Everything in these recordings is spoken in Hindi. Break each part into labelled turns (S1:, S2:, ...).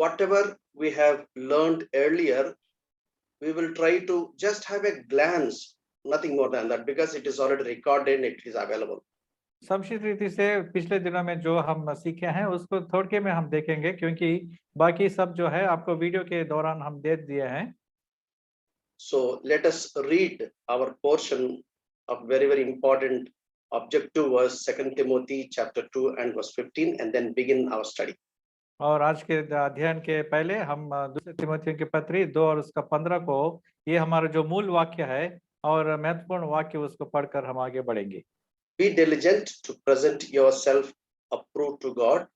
S1: whatever we have learned earlier, we will try to just have a glance, nothing more than that, because it is already recorded and it is available.
S2: संक्षिप्त रीति से पिछले दिनों में जो हम सीखे हैं उसको थोड़के में हम देखेंगे, क्योंकि बाकी सब जो है आपको वीडियो के दौरान हम दे दिए हैं।
S1: So let us read our portion of very important objective verse, 2 Timothy chapter 2 and verse 15, and then begin our study.
S2: और आज के अध्ययन के पहले हम दूसरे तिमोथियों की पत्री 2 और उसका 15 को, ये हमारा जो मूल वाक्य है और महत्वपूर्ण वाक्य, उसको पढ़कर हम आगे बढ़ेंगे।
S1: Be diligent to present yourself approved to God,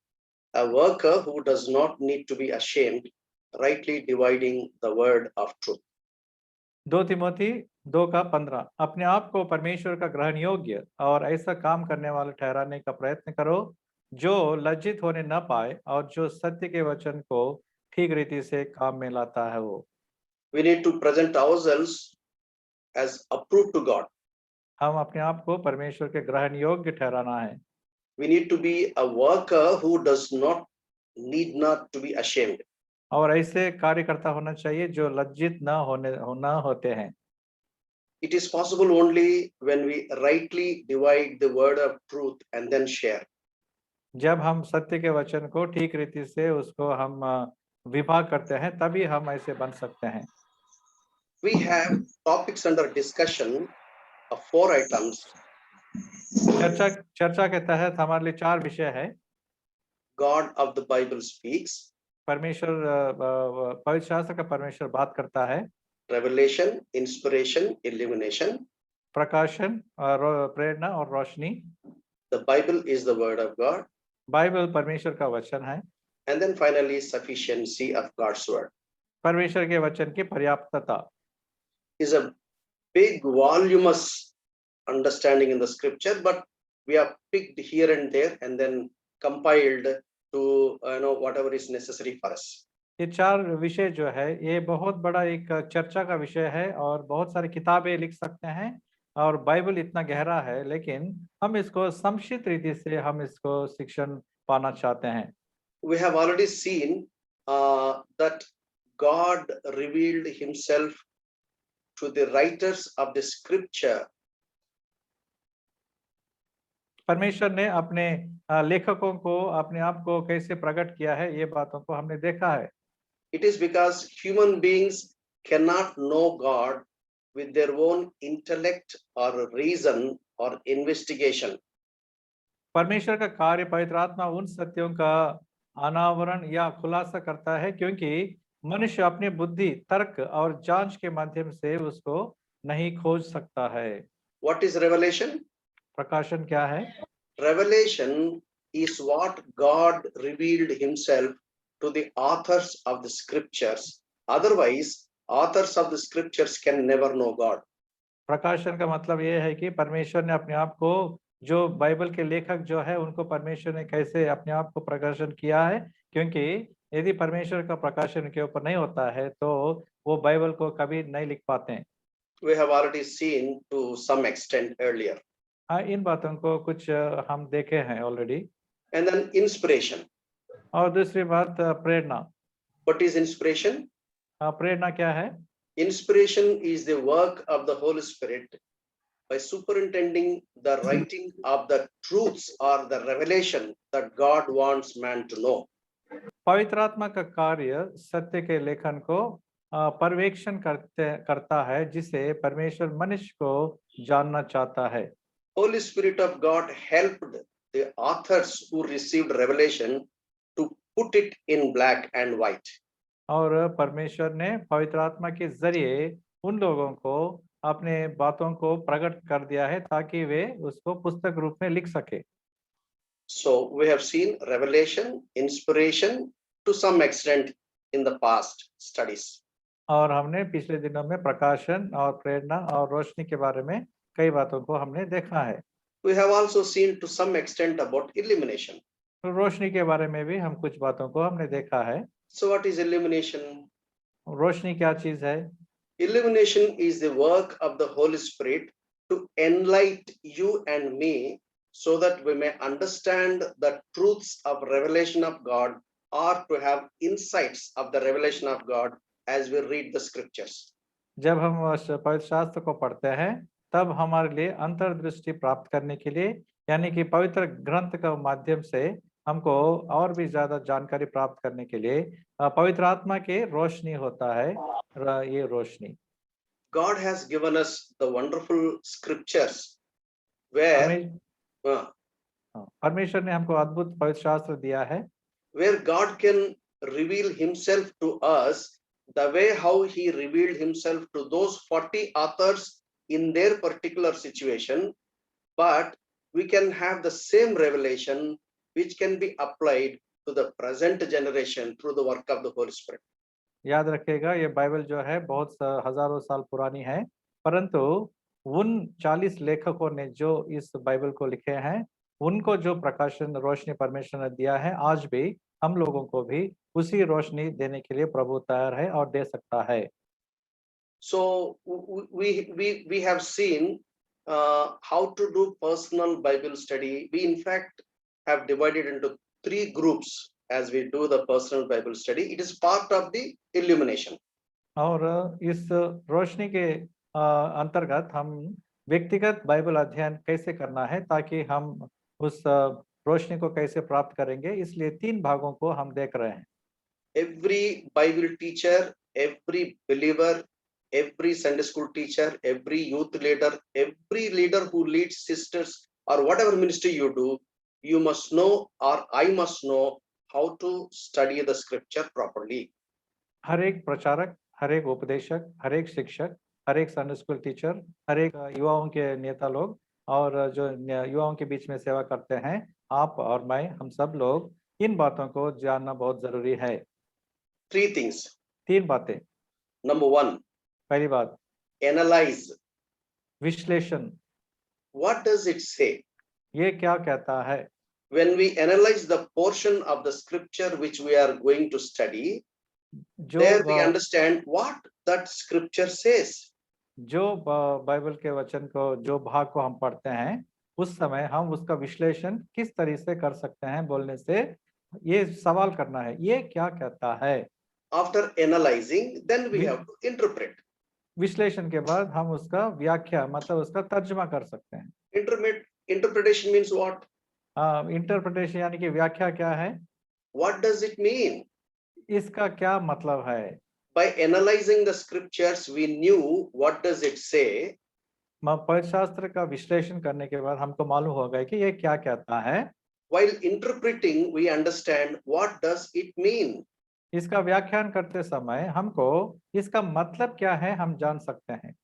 S1: a worker who does not need to be ashamed, rightly dividing the word of truth.
S2: 2 Timothy 2 का 15, अपने आप को परमेश्वर का ग्रहण योग्य और ऐसा काम करने वाला ठहराने का प्रयत्न करो जो लज्जित होने न पाए और जो सत्य के वचन को ठीक रीति से काम में लाता है वो।
S1: We need to present ourselves as approved to God.
S2: हम अपने आप को परमेश्वर के ग्रहण योग्य ठहराना है।
S1: We need to be a worker who does not need not to be ashamed.
S2: और ऐसे कार्यकर्ता होना चाहिए जो लज्जित न होते हैं।
S1: It is possible only when we rightly divide the word of truth and then share.
S2: जब हम सत्य के वचन को ठीक रीति से उसको हम विभाग करते हैं, तभी हम ऐसे बन सकते हैं।
S1: We have topics under discussion of 4 items.
S2: चर्चा के तहत हमारे लिए 4 विषय है।
S1: God of the Bible speaks.
S2: परमेश्वर पवित्र शास्त्र का परमेश्वर बात करता है।
S1: Revelation, inspiration, illumination.
S2: प्रकाशन और प्रेरणा और रोशनी।
S1: The Bible is the word of God.
S2: Bible परमेश्वर का वचन है।
S1: And then finally sufficiency of God's word.
S2: परमेश्वर के वचन की पर्याप्तता।
S1: Is a big voluminous understanding in the scripture, but we have picked here and there and then compiled to whatever is necessary for us.
S2: ये 4 विषय जो है, ये बहुत बड़ा एक चर्चा का विषय है और बहुत सारी किताबें लिख सकते हैं और बाइबल इतना गहरा है, लेकिन हम इसको संक्षिप्त रीति से हम इसको शिक्षण पाना चाहते हैं।
S1: We have already seen that God revealed himself to the writers of the scripture.
S2: परमेश्वर ने अपने लेखकों को अपने आप को कैसे प्रकट किया है, ये बातों को हमने देखा है।
S1: It is because human beings cannot know God with their own intellect or reason or investigation.
S2: परमेश्वर का कार्य पवित्र आत्मा उन सत्यों का अनावरण या खुलासा करता है, क्योंकि मनुष्य अपनी बुद्धि, तर्क और जांच के माध्यम से उसको नहीं खोज सकता है।
S1: What is revelation?
S2: प्रकाशन क्या है?
S1: Revelation is what God revealed himself to the authors of the scriptures. Otherwise, authors of the scriptures can never know God.
S2: प्रकाशन का मतलब ये है कि परमेश्वर ने अपने आप को, जो बाइबल के लेखक जो है, उनको परमेश्वर ने कैसे अपने आप को प्रकाशन किया है, क्योंकि यदि परमेश्वर का प्रकाशन के ऊपर नहीं होता है तो वो बाइबल को कभी नहीं लिख पाते हैं।
S1: We have already seen to some extent earlier.
S2: हाँ, इन बातों को कुछ हम देखे हैं ऑलरेडी।
S1: And then inspiration.
S2: और दूसरी बात प्रेरणा।
S1: What is inspiration?
S2: प्रेरणा क्या है?
S1: Inspiration is the work of the Holy Spirit by superintending the writing of the truths or the revelation that God wants man to know.
S2: पवित्र आत्मा का कार्य सत्य के लेखन को पर्यवेक्षण करता है, जिसे परमेश्वर मनुष्य को जानना चाहता है।
S1: Holy Spirit of God helped the authors who received revelation to put it in black and white.
S2: और परमेश्वर ने पवित्र आत्मा के जरिए उन लोगों को अपने बातों को प्रकट कर दिया है ताकि वे उसको पुस्तक रूप में लिख सके।
S1: So we have seen revelation, inspiration to some extent in the past studies.
S2: और हमने पिछले दिनों में प्रकाशन और प्रेरणा और रोशनी के बारे में कई बातों को हमने देखा है।
S1: We have also seen to some extent about illumination.
S2: तो रोशनी के बारे में भी हम कुछ बातों को हमने देखा है।
S1: So what is illumination?
S2: रोशनी क्या चीज है?
S1: Illumination is the work of the Holy Spirit to enlighten you and me so that we may understand the truths of revelation of God or to have insights of the revelation of God as we read the scriptures.
S2: जब हम पवित्र शास्त्र को पढ़ते हैं तब हमारे लिए अंतर्दृष्टि प्राप्त करने के लिए यानी कि पवित्र ग्रंथ का माध्यम से हमको और भी ज्यादा जानकारी प्राप्त करने के लिए पवित्र आत्मा के रोशनी होता है ये रोशनी
S1: God has given us the wonderful scriptures where uh,
S2: परमेश्वर ने हमको अद्भुत पवित्र शास्त्र दिया है
S1: where God can reveal himself to us the way how he revealed himself to those 40 authors in their particular situation, but we can have the same revelation which can be applied to the present generation through the work of the Holy Spirit.
S2: याद रखिएगा ये बाइबल जो है बहुत हजारों साल पुरानी है परंतु उन 40 लेखकों ने जो इस बाइबल को लिखे हैं उनको जो प्रकाशन रोशनी परमेश्वर ने दिया है आज भी हम लोगों को भी उसी रोशनी देने के लिए प्रभु तैयार है और दे सकता है
S1: So we have seen how to do personal Bible study. We in fact have divided into 3 groups as we do the personal Bible study. It is part of the illumination.
S2: और इस रोशनी के अंतर्गत हम व्यक्तिगत बाइबल अध्ययन कैसे करना है ताकि हम उस रोशनी को कैसे प्राप्त करेंगे इसलिए 3 भागों को हम देख रहे हैं
S1: Every Bible teacher, every believer, every Sunday school teacher, every youth leader, every leader who leads sisters or whatever ministry you do, you must know or I must know how to study the scripture properly.
S2: हर एक प्रचारक हर एक उपदेशक हर एक शिक्षक हर एक संडे स्कूल टीचर हर एक युवाओं के नेता लोग और जो युवाओं के बीच में सेवा करते हैं आप और मैं हम सब लोग इन बातों को जानना बहुत जरूरी है
S1: 3 things.
S2: 3 बातें
S1: Number 1,
S2: पहली बात
S1: analyze.
S2: विश्लेषण
S1: What does it say?
S2: ये क्या कहता है
S1: When we analyze the portion of the scripture which we are going to study,
S2: जो
S1: there we understand what that scripture says.
S2: जो बाइबल के वचन को जो भाग को हम पढ़ते हैं उस समय हम उसका विश्लेषण किस तरह से कर सकते हैं बोलने से ये सवाल करना है ये क्या कहता है
S1: After analyzing, then we have to interpret.
S2: विश्लेषण के बाद हम उसका व्याख्या मतलब उसका तर्जुमा कर सकते हैं
S1: Interpretation means what?
S2: इंटरप्रिटेशन यानी कि व्याख्या क्या है
S1: What does it mean?
S2: इसका क्या मतलब है
S1: By analyzing the scriptures, we knew what does it say.
S2: पवित्र शास्त्र का विश्लेषण करने के बाद हमको मालूम हो गया कि ये क्या कहता है
S1: While interpreting, we understand what does it mean.
S2: इसका व्याख्यान करते समय हमको इसका मतलब क्या है हम जान सकते हैं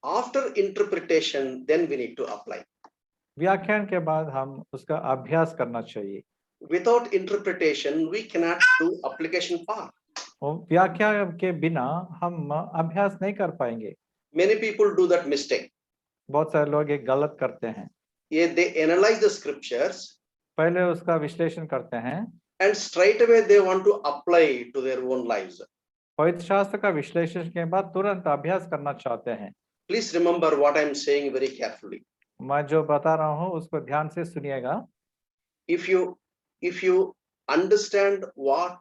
S1: After interpretation, then we need to apply.
S2: व्याख्यान के बाद हम उसका अभ्यास करना चाहिए
S1: Without interpretation, we cannot do application part.
S2: व्याख्या के बिना हम अभ्यास नहीं कर पाएंगे
S1: Many people do that mistake.
S2: बहुत सारे लोग ये गलत करते हैं
S1: They analyze the scriptures
S2: पहले उसका विश्लेषण करते हैं
S1: and straight away they want to apply to their own lives.
S2: पवित्र शास्त्र का विश्लेषण के बाद तुरंत अभ्यास करना चाहते हैं
S1: Please remember what I am saying very carefully.
S2: मैं जो बता रहा हूँ उसको ध्यान से सुनिएगा
S1: If you understand what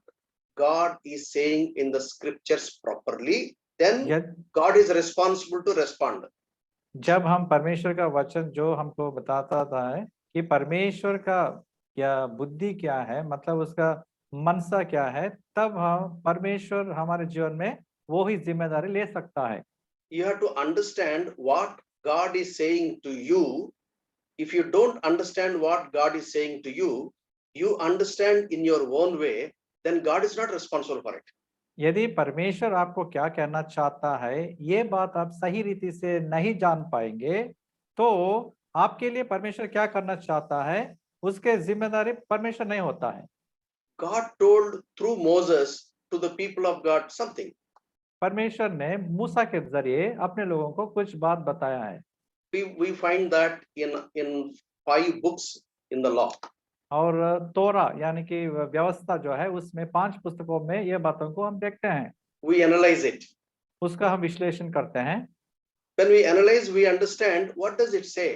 S1: God is saying in the scriptures properly, then God is responsible to respond.
S2: जब हम परमेश्वर का वचन जो हमको बताता है कि परमेश्वर का क्या बुद्धि क्या है मतलब उसका मनसा क्या है तब हम परमेश्वर हमारे जीवन में वो ही जिम्मेदारी ले सकता है
S1: You have to understand what God is saying to you. If you don't understand what God is saying to you, you understand in your own way, then God is not responsible for it.
S2: यदि परमेश्वर आपको क्या कहना चाहता है ये बात आप सही रीति से नहीं जान पाएंगे तो आपके लिए परमेश्वर क्या करना चाहता है उसके जिम्मेदारी परमेश्वर नहीं होता है
S1: God told through Moses to the people of God something.
S2: परमेश्वर ने मूसा के जरिए अपने लोगों को कुछ बात बताया है
S1: We find that in 5 books in the law.
S2: और तोरा यानी कि व्यवस्था जो है उसमें 5 पुस्तकों में ये बातों को हम देखते हैं
S1: We analyze it.
S2: उसका हम विश्लेषण करते हैं
S1: When we analyze, we understand what does it say.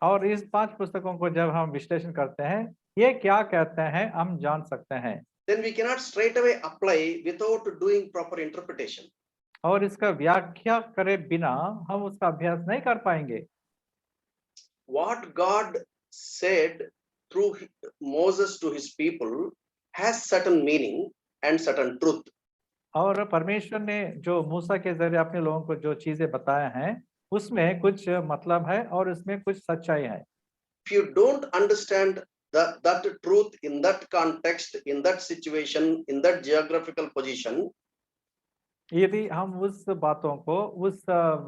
S2: और इस 5 पुस्तकों को जब हम विश्लेषण करते हैं ये क्या कहते हैं हम जान सकते हैं
S1: then we cannot straight away apply without doing proper interpretation.
S2: और इसका व्याख्या करे बिना हम उसका अभ्यास नहीं कर पाएंगे।
S1: What God said through Moses to his people has certain meaning and certain truth.
S2: और परमेश्वर ने जो मूसा के जरिए अपने लोगों को जो चीजें बताया हैं उसमें कुछ मतलब है और उसमें कुछ सच्चाई है।
S1: If you don't understand that truth in that context, in that situation, in that geographical position,
S2: यदि हम उस बातों को उस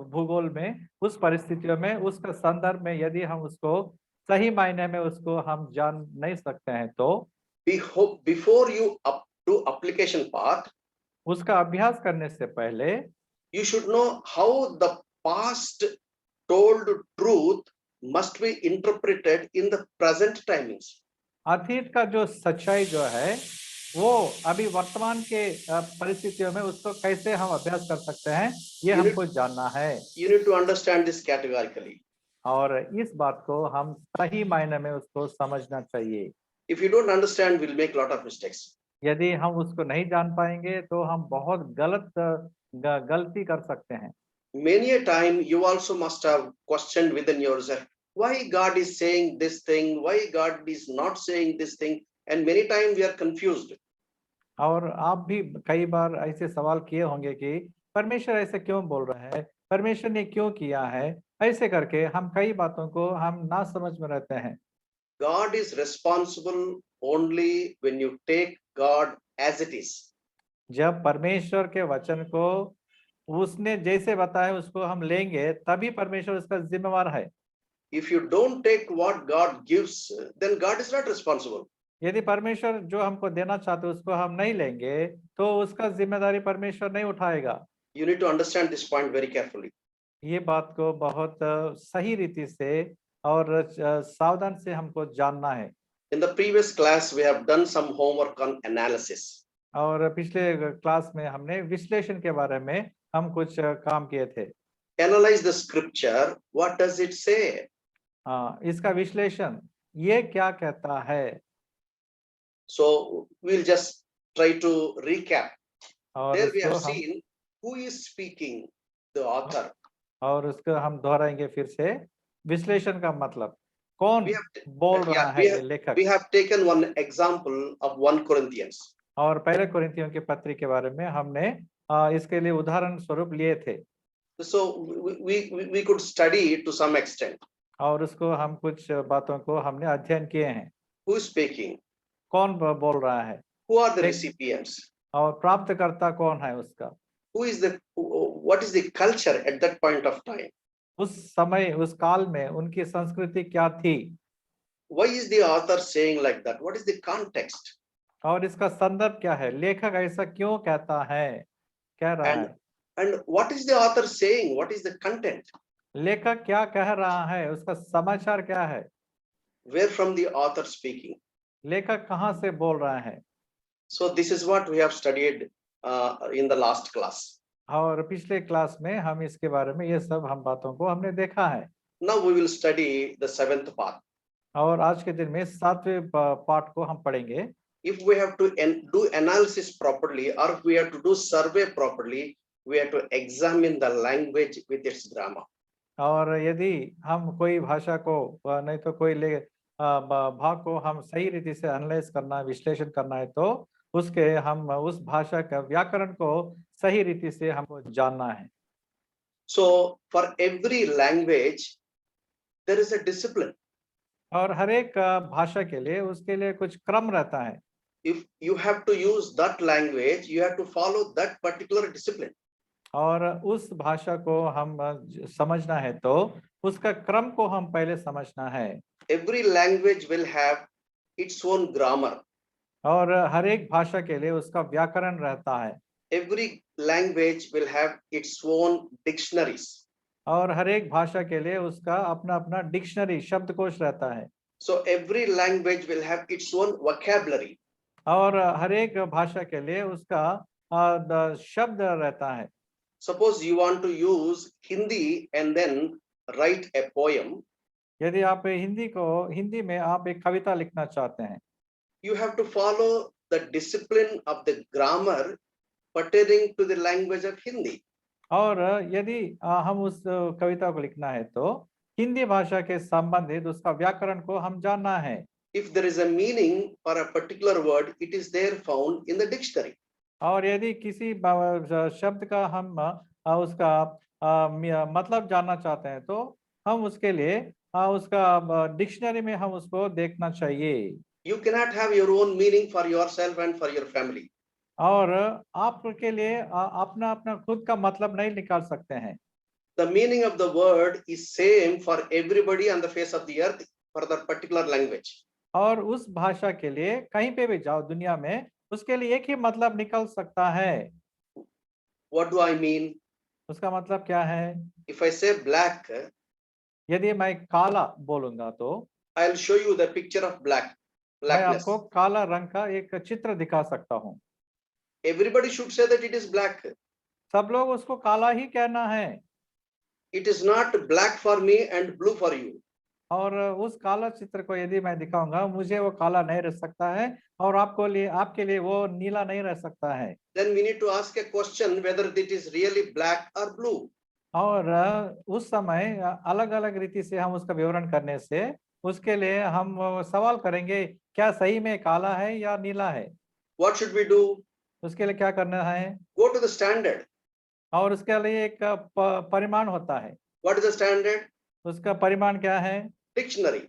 S2: भूगोल में, उस परिस्थितियों में, उसका संदर्भ में यदि हम उसको सही मायने में उसको हम जान नहीं सकते हैं तो
S1: we hope before you do application part,
S2: उसका अभ्यास करने से पहले
S1: you should know how the past told truth must be interpreted in the present timings.
S2: अतीत का जो सच्चाई जो है वो अभी वर्तमान के परिस्थितियों में उसको कैसे हम अभ्यास कर सकते हैं ये
S1: You need-
S2: हमको जानना है।
S1: You need to understand this categorically.
S2: और इस बात को हम सही मायने में उसको समझना चाहिए।
S1: If you don't understand, we'll make a lot of mistakes.
S2: यदि हम उसको नहीं जान पाएंगे तो हम बहुत गलती कर सकते हैं।
S1: Many a time you also must have questioned within yourself, why God is saying this thing, why God is not saying this thing, and many times we are confused.
S2: और आप भी कई बार ऐसे सवाल किए होंगे कि परमेश्वर ऐसे क्यों बोल रहा है, परमेश्वर ने क्यों किया है, ऐसे करके हम कई बातों को हम ना समझ में रहते हैं।
S1: God is responsible only when you take God as it is.
S2: जब परमेश्वर के वचन को उसने जैसे बताया उसको हम लेंगे तभी परमेश्वर उसका जिम्मेवार है।
S1: If you don't take what God gives, then God is not responsible.
S2: यदि परमेश्वर जो हमको देना चाहते उसको हम नहीं लेंगे तो उसका जिम्मेदारी परमेश्वर नहीं उठाएगा।
S1: You need to understand this point very carefully.
S2: ये बात को बहुत सही रीति से और सावधान से हमको जानना है।
S1: In the previous class, we have done some homework on analysis.
S2: और पिछले क्लास में हमने विश्लेषण के बारे में हम कुछ काम किए थे।
S1: Analyze the scripture. What does it say?
S2: इसका विश्लेषण ये क्या कहता है।
S1: So we'll just try to recap.
S2: और
S1: There we
S2: उसको
S1: have
S2: हम
S1: seen who is speaking, the author.
S2: और उसको हम दोहराएंगे फिर से। विश्लेषण का मतलब कौन
S1: We have,
S2: बोल रहा
S1: yeah,
S2: है ये लेखक।
S1: we have taken one example of 1 Corinthians.
S2: और पहले कोरिन्थियों के पत्री के बारे में हमने इसके लिए उदाहरण स्वरूप लिए थे।
S1: So we could study to some extent.
S2: और उसको हम कुछ बातों को हमने अध्ययन किए हैं।
S1: Who is speaking?
S2: कौन बोल रहा है।
S1: Who are the
S2: एक-
S1: recipients?
S2: और प्राप्तकर्ता कौन है उसका।
S1: What is the culture at that point of time?
S2: उस समय उस काल में उनकी संस्कृति क्या थी।
S1: Why is the author saying like that? What is the context?
S2: और इसका संदर्भ क्या है, लेखक ऐसा क्यों कहता है, कह रहा है।
S1: And what is the author saying? What is the content?
S2: लेखक क्या कह रहा है, उसका समाचार क्या है।
S1: Where from the author speaking?
S2: लेखक कहाँ से बोल रहा है।
S1: So this is what we have studied in the last class.
S2: और पिछले क्लास में हम इसके बारे में ये सब हम बातों को हमने देखा है।
S1: Now we will study the 7th part.
S2: और आज के दिन में 7वें पाठ को हम पढ़ेंगे।
S1: If we have to do analysis properly, or if we have to do survey properly, we have to examine the language with its grammar.
S2: और यदि हम कोई भाषा को नहीं तो कोई भाग को हम सही रीति से एनालाइज करना, विश्लेषण करना है तो उसके हम उस भाषा का व्याकरण को सही रीति से हमको जानना है।
S1: So for every language there is a discipline.
S2: और हर एक भाषा के लिए उसके लिए कुछ क्रम रहता है।
S1: If you have to use that language, you have to follow that particular discipline.
S2: और उस भाषा को हम समझना है तो उसका क्रम को हम पहले समझना है।
S1: Every language will have its own grammar.
S2: और हर एक भाषा के लिए उसका व्याकरण रहता है।
S1: Every language will have its own dictionaries.
S2: और हर एक भाषा के लिए उसका अपना अपना डिक्शनरी शब्दकोश रहता है।
S1: So every language will have its own vocabulary.
S2: और हर एक भाषा के लिए उसका शब्द रहता है।
S1: Suppose you want to use Hindi and then write a poem.
S2: यदि आप हिंदी में आप एक कविता लिखना चाहते हैं,
S1: You have to follow the discipline of the grammar pertaining to the language of Hindi.
S2: और यदि हम उस कविता को लिखना है तो हिंदी भाषा के संबंधित उसका व्याकरण को हम जानना है।
S1: If there is a meaning for a particular word, it is there found in the dictionary.
S2: और यदि किसी शब्द का हम उसका मतलब जानना चाहते हैं तो हम उसके लिए उसका डिक्शनरी में हम उसको देखना चाहिए।
S1: You cannot have your own meaning for yourself and for your family.
S2: और आपके लिए अपना अपना खुद का मतलब नहीं निकाल सकते हैं।
S1: The meaning of the word is same for everybody on the face of the earth for that particular language.
S2: और उस भाषा के लिए कहीं पे भी जाओ दुनिया में उसके लिए एक ही मतलब निकल सकता है।
S1: What do I mean?
S2: उसका मतलब क्या है?
S1: If I say black,
S2: यदि मैं काला बोलूंगा तो
S1: I'll show you the picture of
S2: मैं
S1: blackness.
S2: आपको काला रंग का एक चित्र दिखा सकता हूँ।
S1: Everybody should say that it is black.
S2: सब लोग उसको काला ही कहना है।
S1: It is not black for me and blue for you.
S2: और उस काला चित्र को यदि मैं दिखाऊंगा मुझे वो काला नहीं रह सकता है और आपके लिए वो नीला नहीं रह सकता है।
S1: Then we need to ask a question whether it is really black or blue.
S2: और उस समय अलग अलग रीति से हम उसका विवरण करने से उसके लिए हम सवाल करेंगे क्या सही में काला है या नीला है।
S1: What should we do?
S2: उसके लिए क्या करना है?
S1: Go to the standard.
S2: और उसके लिए एक परिमाण होता है।
S1: What is the standard?
S2: उसका परिमाण क्या है?
S1: Dictionary.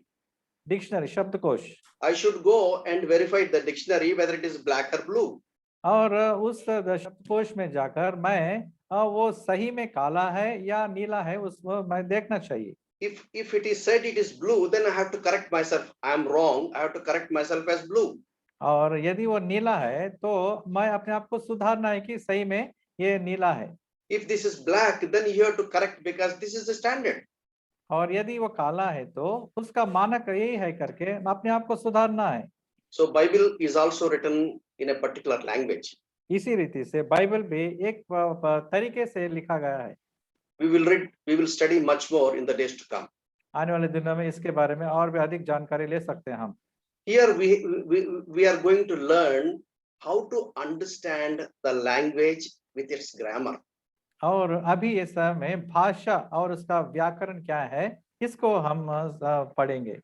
S2: डिक्शनरी, शब्दकोश।
S1: I should go and verify the dictionary whether it is black or blue.
S2: और उस शब्दकोश में जाकर मैं वो सही में काला है या नीला है उसको मैं देखना चाहिए।
S1: If it is said it is blue, then I have to correct myself. I am wrong. I have to correct myself as blue.
S2: और यदि वो नीला है तो मैं अपने आप को सुधारना है कि सही में ये नीला है।
S1: If this is black, then you have to correct because this is the standard.
S2: और यदि वो काला है तो उसका मानक यही है करके अपने आप को सुधारना है।
S1: So Bible is also written in a particular language.
S2: इसी रीति से बाइबल भी एक तरीके से लिखा गया है।
S1: We will study much more in the days to come.
S2: आने वाले दिनों में इसके बारे में और भी अधिक जानकारी ले सकते हैं हम।
S1: Here we are going to learn how to understand the language with its grammar.
S2: और अभी इस समय भाषा और उसका व्याकरण क्या है इसको हम पढ़ेंगे।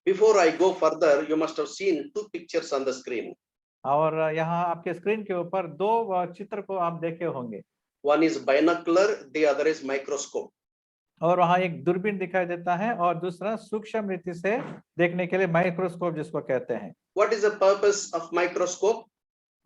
S1: Before I go further, you must have seen two pictures on the screen.
S2: और यहाँ आपके स्क्रीन के ऊपर दो चित्र को आप देखे होंगे।
S1: One is binocular, the other is microscope.
S2: और वहाँ एक दूरबीन दिखाई देता है और दूसरा सूक्ष्म रीति से देखने के लिए माइक्रोस्कोप जिसको कहते हैं।
S1: What is the purpose of microscope?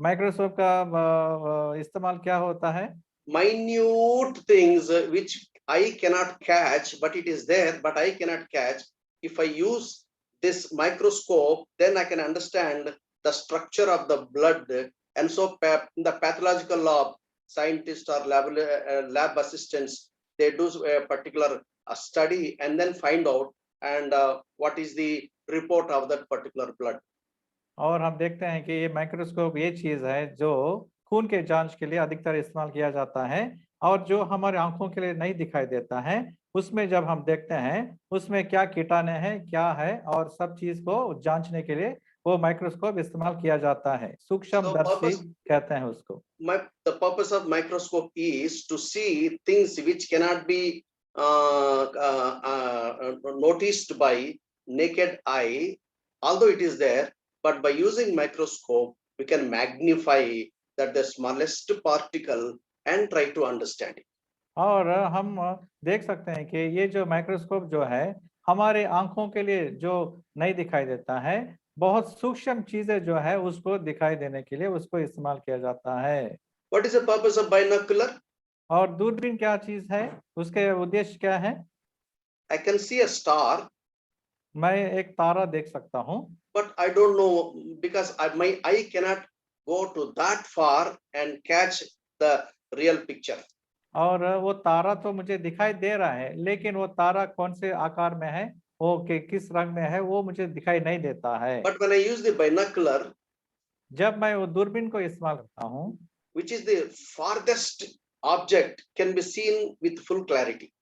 S2: Microscope का इस्तेमाल क्या होता है?
S1: Minute things which I cannot catch, but it is there, but I cannot catch. If I use this microscope, then I can understand the structure of the blood. And so in the pathological lab, scientists or lab assistants, they do a particular study and then find out and what is the report of that particular blood.
S2: और हम देखते हैं कि ये माइक्रोस्कोप ये चीज है जो खून के जांच के लिए अधिकतर इस्तेमाल किया जाता है और जो हमारे आंखों के लिए नहीं दिखाई देता है उसमें जब हम देखते हैं उसमें क्या कीटाणु है क्या है और सब चीज को जांचने के लिए वो माइक्रोस्कोप इस्तेमाल किया जाता है। सूक्ष्मदर्शी कहते हैं उसको।
S1: The purpose of microscope is to see things which cannot be noticed by naked eye, although it is there, but by using microscope we can magnify that the smallest particle and try to understand it.
S2: और हम देख सकते हैं कि ये जो माइक्रोस्कोप जो है हमारे आंखों के लिए जो नहीं दिखाई देता है बहुत सूक्ष्म चीजें जो है उसको दिखाई देने के लिए उसको इस्तेमाल किया जाता है।
S1: What is the purpose of binocular?
S2: और दूरबीन क्या चीज है उसके उद्देश्य क्या है?
S1: I can see a star.
S2: मैं एक तारा देख सकता हूँ।
S1: But I don't know because my eye cannot go to that far and catch the real picture.
S2: और वो तारा तो मुझे दिखाई दे रहा है लेकिन वो तारा कौन से आकार में है वो किस रंग में है वो मुझे दिखाई नहीं देता है।
S1: But when I use the binocular,
S2: जब मैं वो दूरबीन को इस्तेमाल करता हूँ
S1: which is the farthest object, can be seen with full clarity.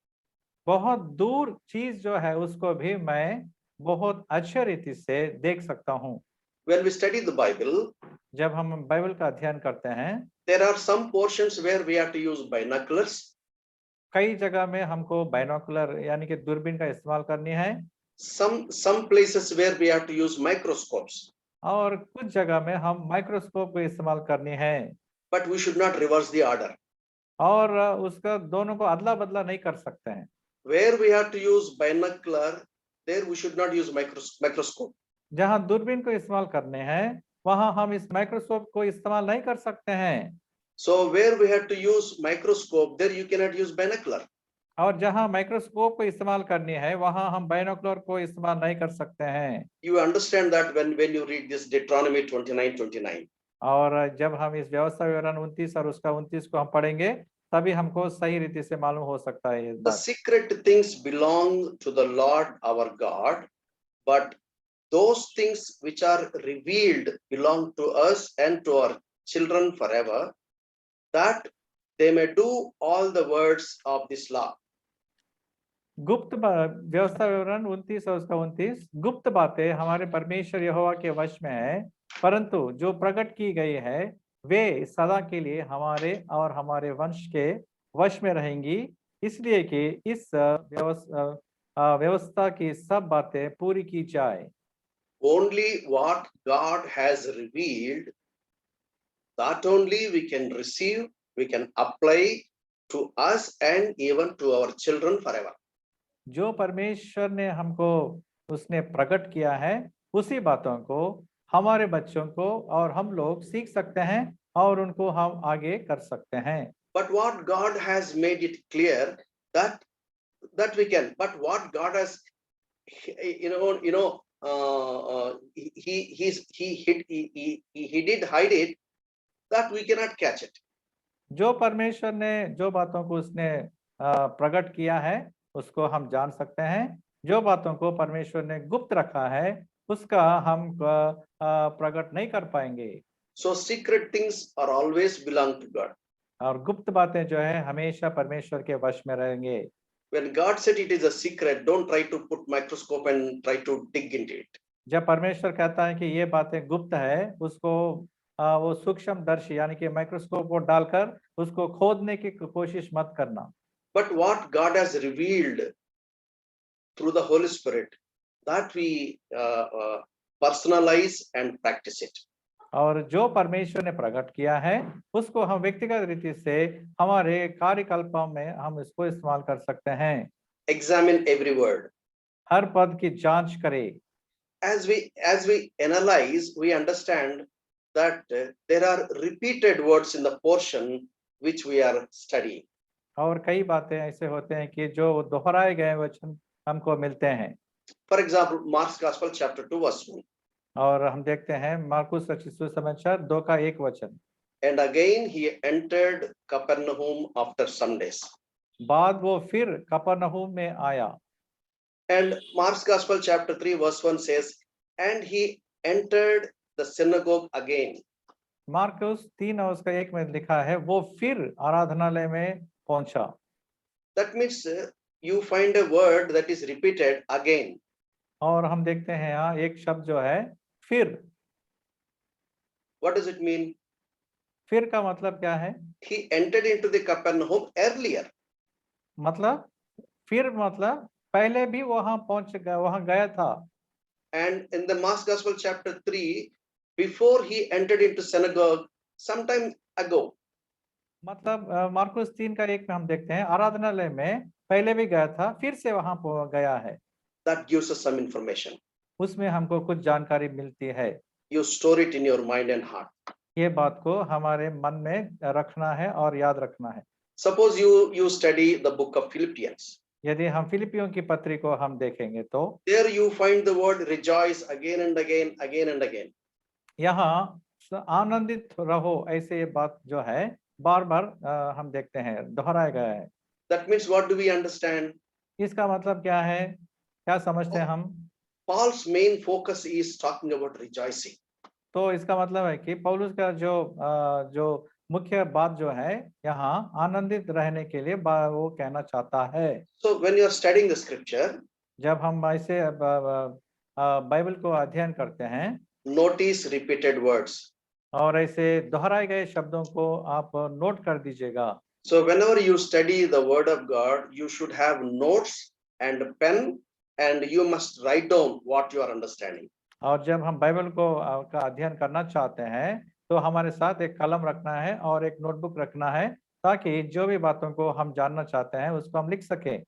S2: बहुत दूर चीज जो है उसको भी मैं बहुत अच्छे रीति से देख सकता हूँ।
S1: When we study the Bible,
S2: जब हम बाइबल का अध्ययन करते हैं,
S1: there are some portions where we have to use binoculars.
S2: कई जगह में हमको बाइनोकुलर यानी कि दूरबीन का इस्तेमाल करनी है,
S1: Some places where we have to use microscopes.
S2: और कुछ जगह में हम माइक्रोस्कोप का इस्तेमाल करनी है।
S1: But we should not reverse the order.
S2: और उसका दोनों को अदला बदला नहीं कर सकते हैं।
S1: Where we have to use binocular, there we should not use microscope.
S2: जहाँ दूरबीन को इस्तेमाल करने हैं, वहां हम इस माइक्रोस्कोप को इस्तेमाल नहीं कर सकते हैं।
S1: So where we have to use microscope, there you cannot use binocular.
S2: और जहाँ माइक्रोस्कोप को इस्तेमाल करनी है, वहां हम बाइनोकुलर को इस्तेमाल नहीं कर सकते हैं।
S1: You understand that when you read this Deuteronomy 29:29.
S2: और जब हम इस व्यवस्था विवरण 29 और उसका 29 को हम पढ़ेंगे, तभी हमको सही रीति से मालूम हो सकता है ये
S1: The
S2: बात।
S1: secret things belong to the Lord our God, but those things which are revealed belong to us and to our children forever, that they may do all the words of this law.
S2: गुप्त व्यवस्था विवरण 29 और उसका 29, गुप्त बातें हमारे परमेश्वर यहोवा के वश में है, परंतु जो प्रकट की गई है वे सदा के लिए हमारे और हमारे वंश के वश में रहेंगी, इसलिए कि इस व्यवस्था की सब बातें पूरी की जाए।
S1: Only what God has revealed, that only we can receive, we can apply to us and even to our children forever.
S2: जो परमेश्वर ने हमको उसने प्रकट किया है, उसी बातों को हमारे बच्चों को और हम लोग सीख सकते हैं और उनको हम आगे कर सकते हैं।
S1: But what God has made it clear that we can. But what God has, he did hide it, that we cannot catch it.
S2: जो परमेश्वर ने जो बातों को उसने प्रकट किया है, उसको हम जान सकते हैं। जो बातों को परमेश्वर ने गुप्त रखा है, उसका हम प्रकट नहीं कर पाएंगे।
S1: So secret things are always belong to God.
S2: और गुप्त बातें जो है हमेशा परमेश्वर के वश में रहेंगे।
S1: When God said it is a secret, don't try to put microscope and try to dig into it.
S2: जब परमेश्वर कहता है कि ये बातें गुप्त है, उसको वो सूक्ष्मदर्शी यानी कि माइक्रोस्कोप को डालकर उसको खोदने की कोशिश मत करना।
S1: But what God has revealed through the Holy Spirit, that we personalize and practice it.
S2: और जो परमेश्वर ने प्रकट किया है, उसको हम व्यक्तिगत रीति से हमारे कार्यकल्पों में हम इसको इस्तेमाल कर सकते हैं।
S1: Examine every word.
S2: हर पद की जांच करें।
S1: As we analyze, we understand that there are repeated words in the portion which we are studying.
S2: और कई बातें ऐसे होते हैं कि जो दोहराए गए वचन हमको मिलते हैं।
S1: For example, Mark's Gospel chapter 2 verse 1.
S2: और हम देखते हैं मार्कुस रचित सुसमाचार 2 का 1 वचन।
S1: And again he entered Capernaum after some days.
S2: बाद वो फिर कफरनहूम में आया।
S1: And Mark's Gospel chapter 3 verse 1 says, and he entered the synagogue again.
S2: Marcus 3 और उसका 1 में लिखा है, वो फिर आराधनालय में पहुंचा।
S1: That means you find a word that is repeated again.
S2: और हम देखते हैं यहाँ एक शब्द जो है फिर।
S1: What does it mean?
S2: फिर का मतलब क्या है?
S1: He entered into the Capernaum earlier.
S2: मतलब फिर मतलब पहले भी वहां गया था।
S1: And in the Mark's Gospel chapter 3, before he entered into synagogue sometime ago.
S2: मतलब मार्कुस 3 का 1 में हम देखते हैं आराधनालय में पहले भी गया था, फिर से वहां गया है।
S1: That gives us some information.
S2: उसमें हमको कुछ जानकारी मिलती है।
S1: You store it in your mind and heart.
S2: ये बात को हमारे मन में रखना है और याद रखना है।
S1: Suppose you study the book of Philippians.
S2: यदि हम फिलिपियों की पत्री को हम देखेंगे तो
S1: there you find the word rejoice again and again.
S2: यहाँ आनंदित रहो ऐसे ये बात जो है बार बार हम देखते हैं दोहराया गया है।
S1: That means what do we understand?
S2: इसका मतलब क्या है? क्या समझते हैं हम?
S1: Paul's main focus is talking about rejoicing.
S2: तो इसका मतलब है कि पौलुस का जो मुख्य बात जो है यहाँ आनंदित रहने के लिए वो कहना चाहता है।
S1: So when you are studying the scripture,
S2: जब हम ऐसे बाइबल को अध्ययन करते हैं,
S1: notice repeated words.
S2: और ऐसे दोहराए गए शब्दों को आप नोट कर दीजिएगा।
S1: So whenever you study the word of God, you should have notes and a pen, and you must write down what you are understanding.
S2: और जब हम बाइबल को का अध्ययन करना चाहते हैं तो हमारे साथ एक कलम रखना है और एक नोटबुक रखना है, ताकि जो भी बातों को हम जानना चाहते हैं उसको हम लिख सकें।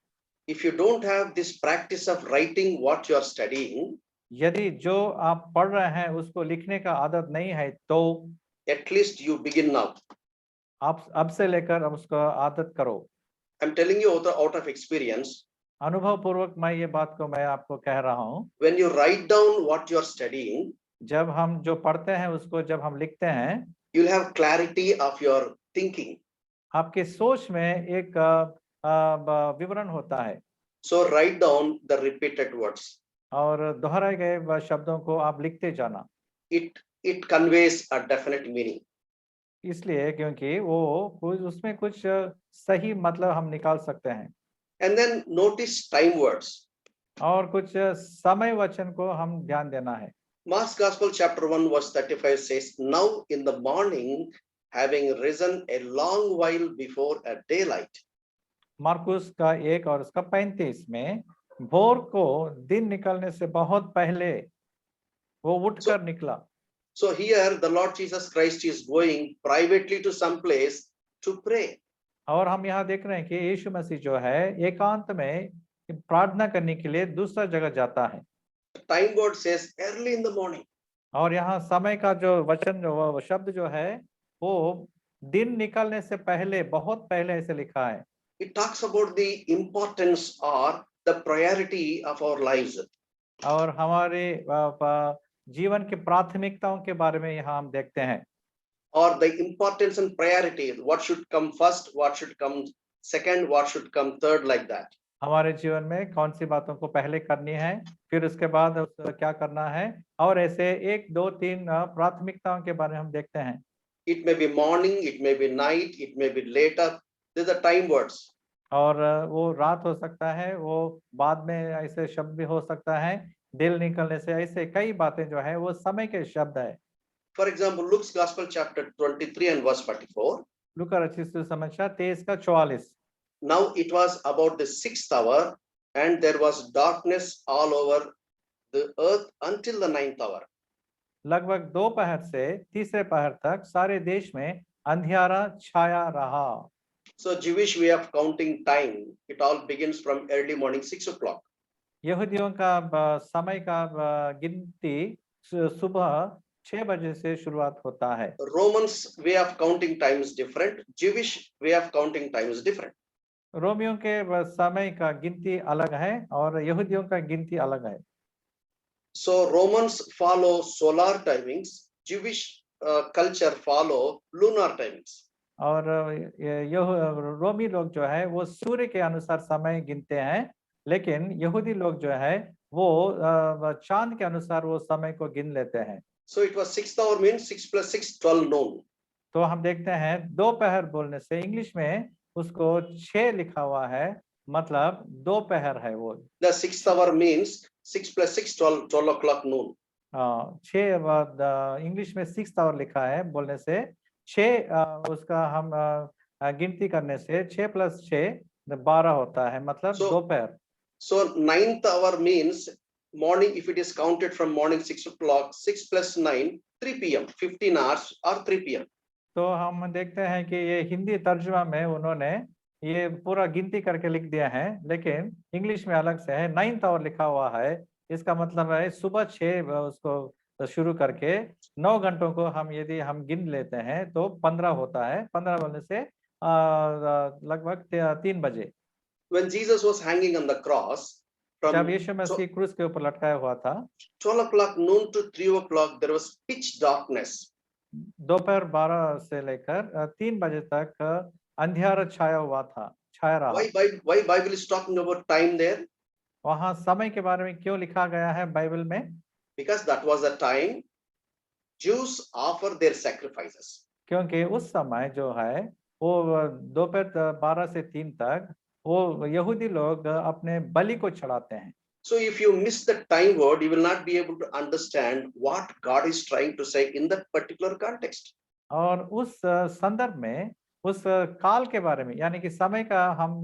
S1: If you don't have this practice of writing what you are studying,
S2: यदि जो आप पढ़ रहे हैं उसको लिखने का आदत नहीं है तो
S1: at least you begin now.
S2: आप अब से लेकर अब उसका आदत करो।
S1: I'm telling you out of experience,
S2: अनुभव पूर्वक मैं आपको कह रहा हूँ,
S1: when you write down what you are studying,
S2: जब हम जो पढ़ते हैं उसको जब हम लिखते हैं,
S1: you'll have clarity of your thinking.
S2: आपके सोच में एक विवरण होता है
S1: So write down the repeated words.
S2: और दोहराए गए शब्दों को आप लिखते जाना,
S1: It conveys a definite meaning.
S2: इसलिए क्योंकि वो उसमें कुछ सही मतलब हम निकाल सकते हैं।
S1: And then notice time words.
S2: और कुछ समय वचन को हम ध्यान देना है।
S1: Mark's Gospel chapter 1 verse 35 says, "Now in the morning, having risen a long while before a daylight."
S2: Marcus का 1 और उसका 35 में भोर को दिन निकलने से बहुत पहले वो उठकर निकला।
S1: So here the Lord Jesus Christ is going privately to some place to pray.
S2: और हम यहाँ देख रहे हैं कि यीशु मसीह जो है एकांत में प्रार्थना करने के लिए दूसरा जगह जाता है।
S1: The time word says early in the morning.
S2: और यहाँ समय का जो वचन जो शब्द जो है वो दिन निकलने से पहले, बहुत पहले ऐसे लिखा है।
S1: It talks about the importance or the priority of our lives.
S2: और हमारे जीवन की प्राथमिकताओं के बारे में यहाँ हम देखते हैं।
S1: Or the importance and priority, what should come first, what should come second, what should come third, like that.
S2: हमारे जीवन में कौन सी बातों को पहले करनी है, फिर उसके बाद क्या करना है, और ऐसे 1, 2, 3 प्राथमिकताओं के बारे में हम देखते हैं।
S1: It may be morning, it may be night, it may be later. These are time words.
S2: और वो रात हो सकता है, वो बाद में ऐसे शब्द भी हो सकता है, दिन निकलने से, ऐसे कई बातें जो है वो समय के शब्द है।
S1: For example, Luke's Gospel chapter 23 and verse 44.
S2: लूका रचित सुसमाचार 23 का 44।
S1: Now it was about the 6th hour, and there was darkness all over the earth until the 9th hour.
S2: लगभग दोपहर से तीसरे पहर तक सारे देश में अंधियारा छाया रहा।
S1: So Jewish way of counting time, it all begins from early morning 6 o'clock.
S2: यहूदियों का समय का गिनती सुबह 6 बजे से शुरुआत होता है।
S1: Romans way of counting time is different. Jewish way of counting time is different.
S2: रोमियों के समय का गिनती अलग है और यहूदियों का गिनती अलग है।
S1: So Romans follow solar timings. Jewish culture follow lunar timings.
S2: और रोमी लोग जो है वो सूर्य के अनुसार समय गिनते हैं, लेकिन यहूदी लोग जो है वो चांद के अनुसार वो समय को गिन लेते हैं।
S1: So it was 6th hour means 6 plus 6, 12 noon.
S2: तो हम देखते हैं दोपहर बोलने से इंग्लिश में उसको 6 लिखा हुआ है, मतलब दोपहर है वो।
S1: The 6th hour means 6 plus 6, 12 o'clock noon.
S2: 6 English में 6th आवर लिखा है बोलने से 6 उसका हम गिनती करने से 6 + 6 12 होता है, मतलब दोपहर।
S1: So 9th hour means morning. If it is counted from morning 6 o'clock, 6 plus 9, 3 p.m. 15 hours or 3 p.m.
S2: तो हम देखते हैं कि ये हिंदी तर्जुमा में उन्होंने ये पूरा गिनती करके लिख दिया है, लेकिन इंग्लिश में अलग से है, 9th आवर लिखा हुआ है। इसका मतलब है सुबह 6 उसको शुरू करके 9 घंटों को हम यदि हम गिन लेते हैं तो 15 होता है। 15 बोलने से लगभग 3 बजे।
S1: When Jesus was hanging on the cross,
S2: जब
S1: from
S2: यीशु मसीह क्रूस के ऊपर लटकाया हुआ था,
S1: 12 o'clock noon to 3 o'clock, there was pitch darkness.
S2: दोपहर 12 से लेकर 3 बजे तक अंधियारा छाया हुआ था, छाया रहा।
S1: Why Bible is talking about time there?
S2: वहां समय के बारे में क्यों लिखा गया है बाइबल में?
S1: Because that was the time Jews offer their sacrifices.
S2: क्योंकि उस समय जो है वो दोपहर 12 से 3 तक वो यहूदी लोग अपने बलि को चढ़ाते हैं।
S1: So if you miss the time word, you will not be able to understand what God is trying to say in that particular context.
S2: और उस संदर्भ में उस काल के बारे में यानी कि समय का हम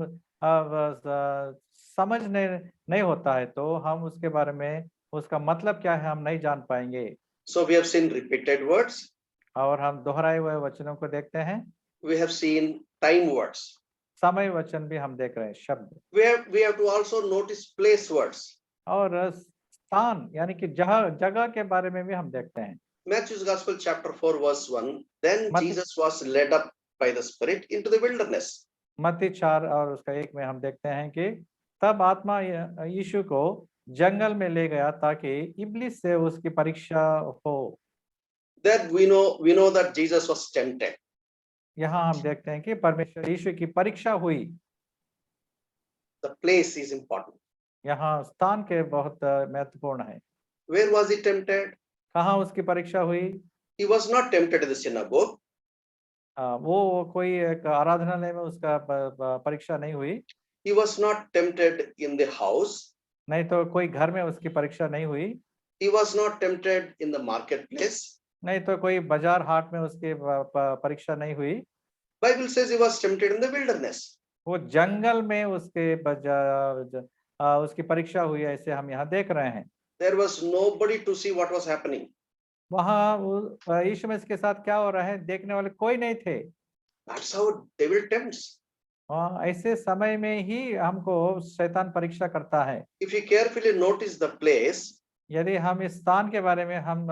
S2: समझ नहीं होता है तो हम उसके बारे में उसका मतलब क्या है हम नहीं जान पाएंगे।
S1: So we have seen repeated words.
S2: और हम दोहराए हुए वचनों को देखते हैं।
S1: We have seen time words.
S2: समय वचन भी हम देख रहे हैं, शब्द।
S1: We have to also notice place words.
S2: और स्थान यानी कि जगह के बारे में भी हम देखते हैं।
S1: Matthew's Gospel chapter 4 verse 1. Then
S2: मत्ती
S1: Jesus was led up by the Spirit into the wilderness.
S2: मत्ती 4 और उसका 1 में हम देखते हैं कि तब आत्मा यीशु को जंगल में ले गया ताकि इब्लिस से उसकी परीक्षा हो।
S1: That we know that Jesus was tempted.
S2: यहाँ हम देखते हैं कि परमेश्वर यीशु की परीक्षा हुई।
S1: The place is important.
S2: यहाँ स्थान के बहुत महत्वपूर्ण है।
S1: Where was he tempted?
S2: कहाँ उसकी परीक्षा हुई?
S1: He was not tempted in the synagogue.
S2: वो कोई एक आराधनालय में उसका परीक्षा नहीं हुई।
S1: He was not tempted in the house.
S2: नहीं तो कोई घर में उसकी परीक्षा नहीं हुई।
S1: He was not tempted in the marketplace.
S2: नहीं तो कोई बाजार हाट में उसकी परीक्षा नहीं हुई।
S1: Bible says he was tempted in the wilderness.
S2: वो जंगल में उसकी परीक्षा हुई ऐसे हम यहाँ देख रहे हैं।
S1: There was nobody to see what was happening.
S2: वहाँ यीशु में इसके साथ क्या हो रहा है देखने वाले कोई नहीं थे।
S1: That's how devil tempts.
S2: ऐसे समय में ही हमको शैतान परीक्षा करता है।
S1: If you carefully notice the place,
S2: यदि हम इस स्थान के बारे में हम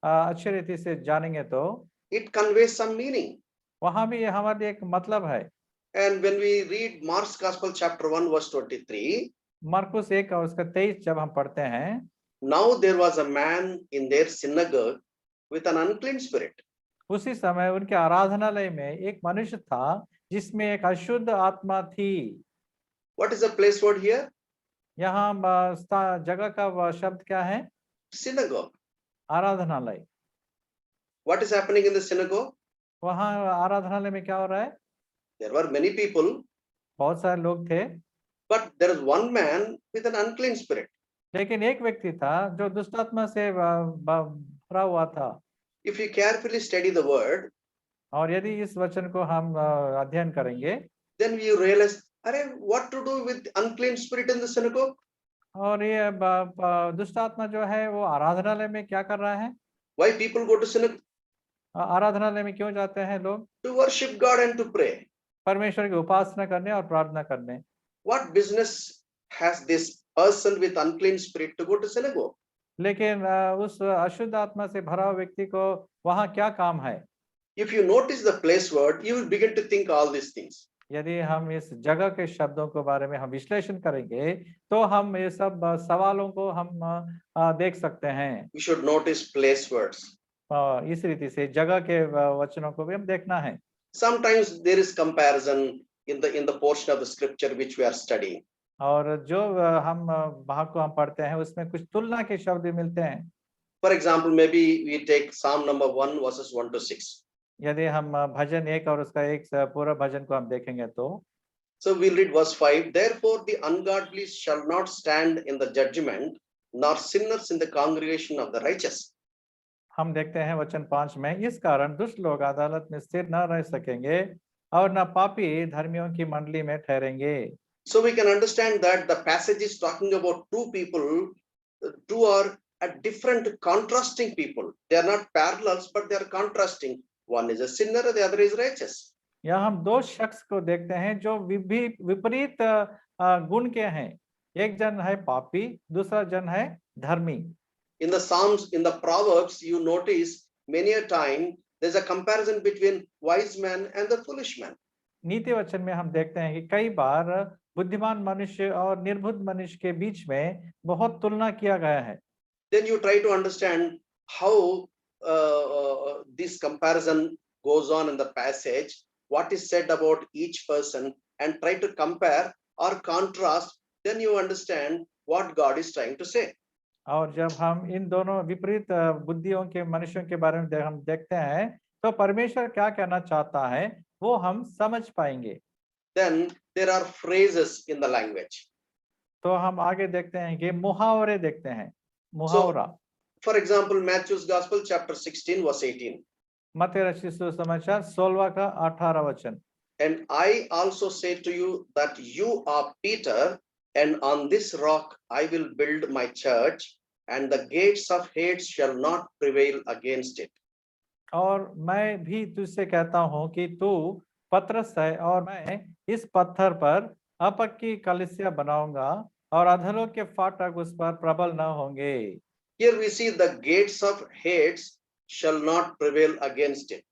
S2: अच्छी रीति से जानेंगे तो
S1: it conveys some meaning.
S2: वहाँ भी हमारे एक मतलब है।
S1: And when we read Mark's Gospel chapter 1 verse 23,
S2: मरकुस 1 और उसका 23 जब हम पढ़ते हैं,
S1: now there was a man in their synagogue with an unclean spirit.
S2: उसी समय उनके आराधनालय में एक मनुष्य था जिसमें एक अशुद्ध आत्मा थी।
S1: What is the place word here?
S2: यहाँ जगह का शब्द क्या है?
S1: Synagogue.
S2: आराधनालय।
S1: What is happening in the synagogue?
S2: वहाँ आराधनालय में क्या हो रहा है?
S1: There were many people,
S2: बहुत सारे लोग थे,
S1: but there is one man with an unclean spirit.
S2: लेकिन एक व्यक्ति था जो दुष्ट आत्मा से भरा हुआ था।
S1: If you carefully study the word,
S2: और यदि इस वचन को हम अध्ययन करेंगे,
S1: then you realize, what to do with unclean spirit in the synagogue?
S2: और ये दुष्ट आत्मा जो है वो आराधनालय में क्या कर रहा है?
S1: Why people go to synagogue?
S2: आराधनालय में क्यों जाते हैं लोग?
S1: To worship God and to pray.
S2: परमेश्वर की उपासना करने और प्रार्थना करने।
S1: What business has this person with unclean spirit to go to synagogue?
S2: लेकिन उस अशुद्ध आत्मा से भरा हुआ व्यक्ति को वहाँ क्या काम है?
S1: If you notice the place word, you will begin to think all these things.
S2: यदि हम इस जगह के शब्दों के बारे में हम विश्लेषण करेंगे तो हम ये सब सवालों को हम देख सकते हैं।
S1: We should notice place words.
S2: इस रीति से जगह के वचनों को भी हम देखना है।
S1: Sometimes there is comparison in the portion of the scripture which we are studying.
S2: और जो हम भाग को हम पढ़ते हैं उसमें कुछ तुलना के शब्द भी मिलते हैं।
S1: For example, maybe we take Psalm number 1 verses 1 to 6.
S2: यदि हम भजन 1 और उसका एक पूरा भजन को हम देखेंगे तो
S1: So we'll read verse 5. Therefore the ungodly shall not stand in the judgment, nor sinners in the congregation of the righteous.
S2: हम देखते हैं वचन 5 में, इस कारण दुष्ट लोग अदालत में स्थिर न रह सकेंगे और न पापी धर्मियों की मंडली में ठहरेंगे।
S1: So we can understand that the passage is talking about two people. Two are at different contrasting people. They are not parallels, but they are contrasting. One is a sinner, the other is righteous.
S2: यहाँ हम दो शख्स को देखते हैं जो विपरीत गुण के हैं। एक जन है पापी, दूसरा जन है धर्मी।
S1: In the Psalms, in the Proverbs, you notice many a time there's a comparison between wise man and the foolish man.
S2: नीति वचन में हम देखते हैं कि कई बार बुद्धिमान मनुष्य और निर्बुद्ध मनुष्य के बीच में बहुत तुलना किया गया है।
S1: Then you try to understand how this comparison goes on in the passage, what is said about each person, and try to compare or contrast. Then you understand what God is trying to say.
S2: और जब हम इन दोनों विपरीत बुद्धियों के मनुष्यों के बारे में हम देखते हैं तो परमेश्वर क्या कहना चाहता है वो हम समझ पाएंगे।
S1: Then there are phrases in the language.
S2: तो हम आगे देखते हैं कि मुहावरे देखते हैं, मुहावरा।
S1: For example, Matthew's Gospel, chapter 16, verse 18.
S2: मत्ती रचित सुसमाचार 16 का 18 वचन।
S1: And I also say to you that you are Peter, and on this rock I will build my church, and the gates of Hades shall not prevail against it.
S2: और मैं भी तुझसे कहता हूँ कि तू पतरस है और मैं इस पत्थर पर अपक्की कलीसिया बनाऊंगा और अधलों के फाटक उस पर प्रबल न होंगे।
S1: Here we see the gates of Hades shall not prevail against it.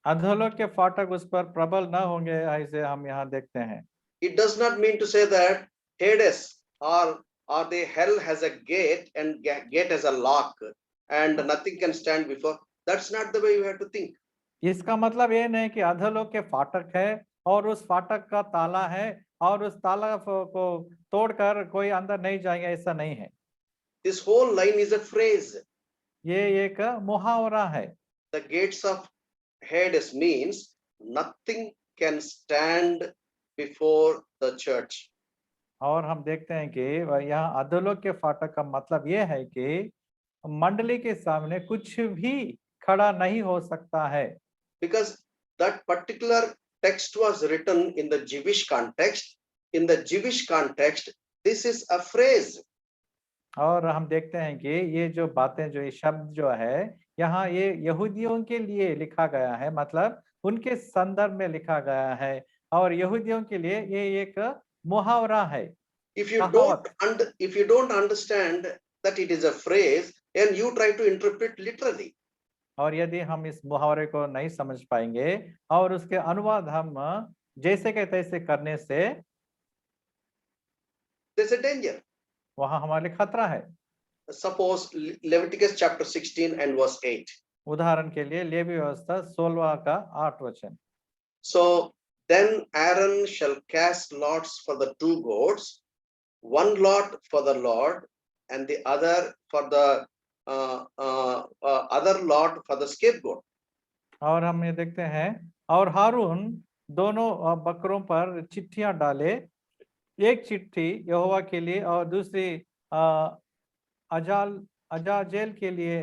S2: अधलों के फाटक उस पर प्रबल न होंगे, ऐसे हम यहाँ देखते हैं।
S1: It does not mean to say that Hades or the hell has a gate and gate has a lock and nothing can stand before. That's not the way you have to think.
S2: इसका मतलब ये नहीं कि अधलों के फाटक है और उस फाटक का ताला है और उस ताला को तोड़कर कोई अंदर नहीं जाएगा, ऐसा नहीं है।
S1: This whole line is a phrase.
S2: ये एक मुहावरा है।
S1: The gates of Hades means nothing can stand before the church.
S2: और हम देखते हैं कि यहाँ अधोलोक के फाटक का मतलब ये है कि मंडली के सामने कुछ भी खड़ा नहीं हो सकता है।
S1: Because that particular text was written in the Jewish context. In the Jewish context, this is a phrase.
S2: और हम देखते हैं कि ये जो बातें, जो ये शब्द जो है यहाँ, ये यहूदियों के लिए लिखा गया है, मतलब उनके संदर्भ में लिखा गया है और यहूदियों के लिए ये एक मुहावरा है।
S1: If you don't understand that it is a phrase, and you try to interpret literally,
S2: और यदि हम इस मुहावरे को नहीं समझ पाएंगे और उसके अनुवाद हम जैसे के तैसे करने से,
S1: there's a danger.
S2: वहां हमारे लिए खतरा है।
S1: Suppose Leviticus chapter 16 and verse 8.
S2: उदाहरण के लिए लेवी व्यवस्था 16 का 8 वचन।
S1: So then Aaron shall cast lots for the two goats, one lot for the Lord, and the other for the other lot for the scapegoat.
S2: और हम ये देखते हैं, और हारून दोनों बकरों पर चिट्ठियां डाले, एक चिट्ठी यहोवा के लिए और दूसरी अजाजेल के लिए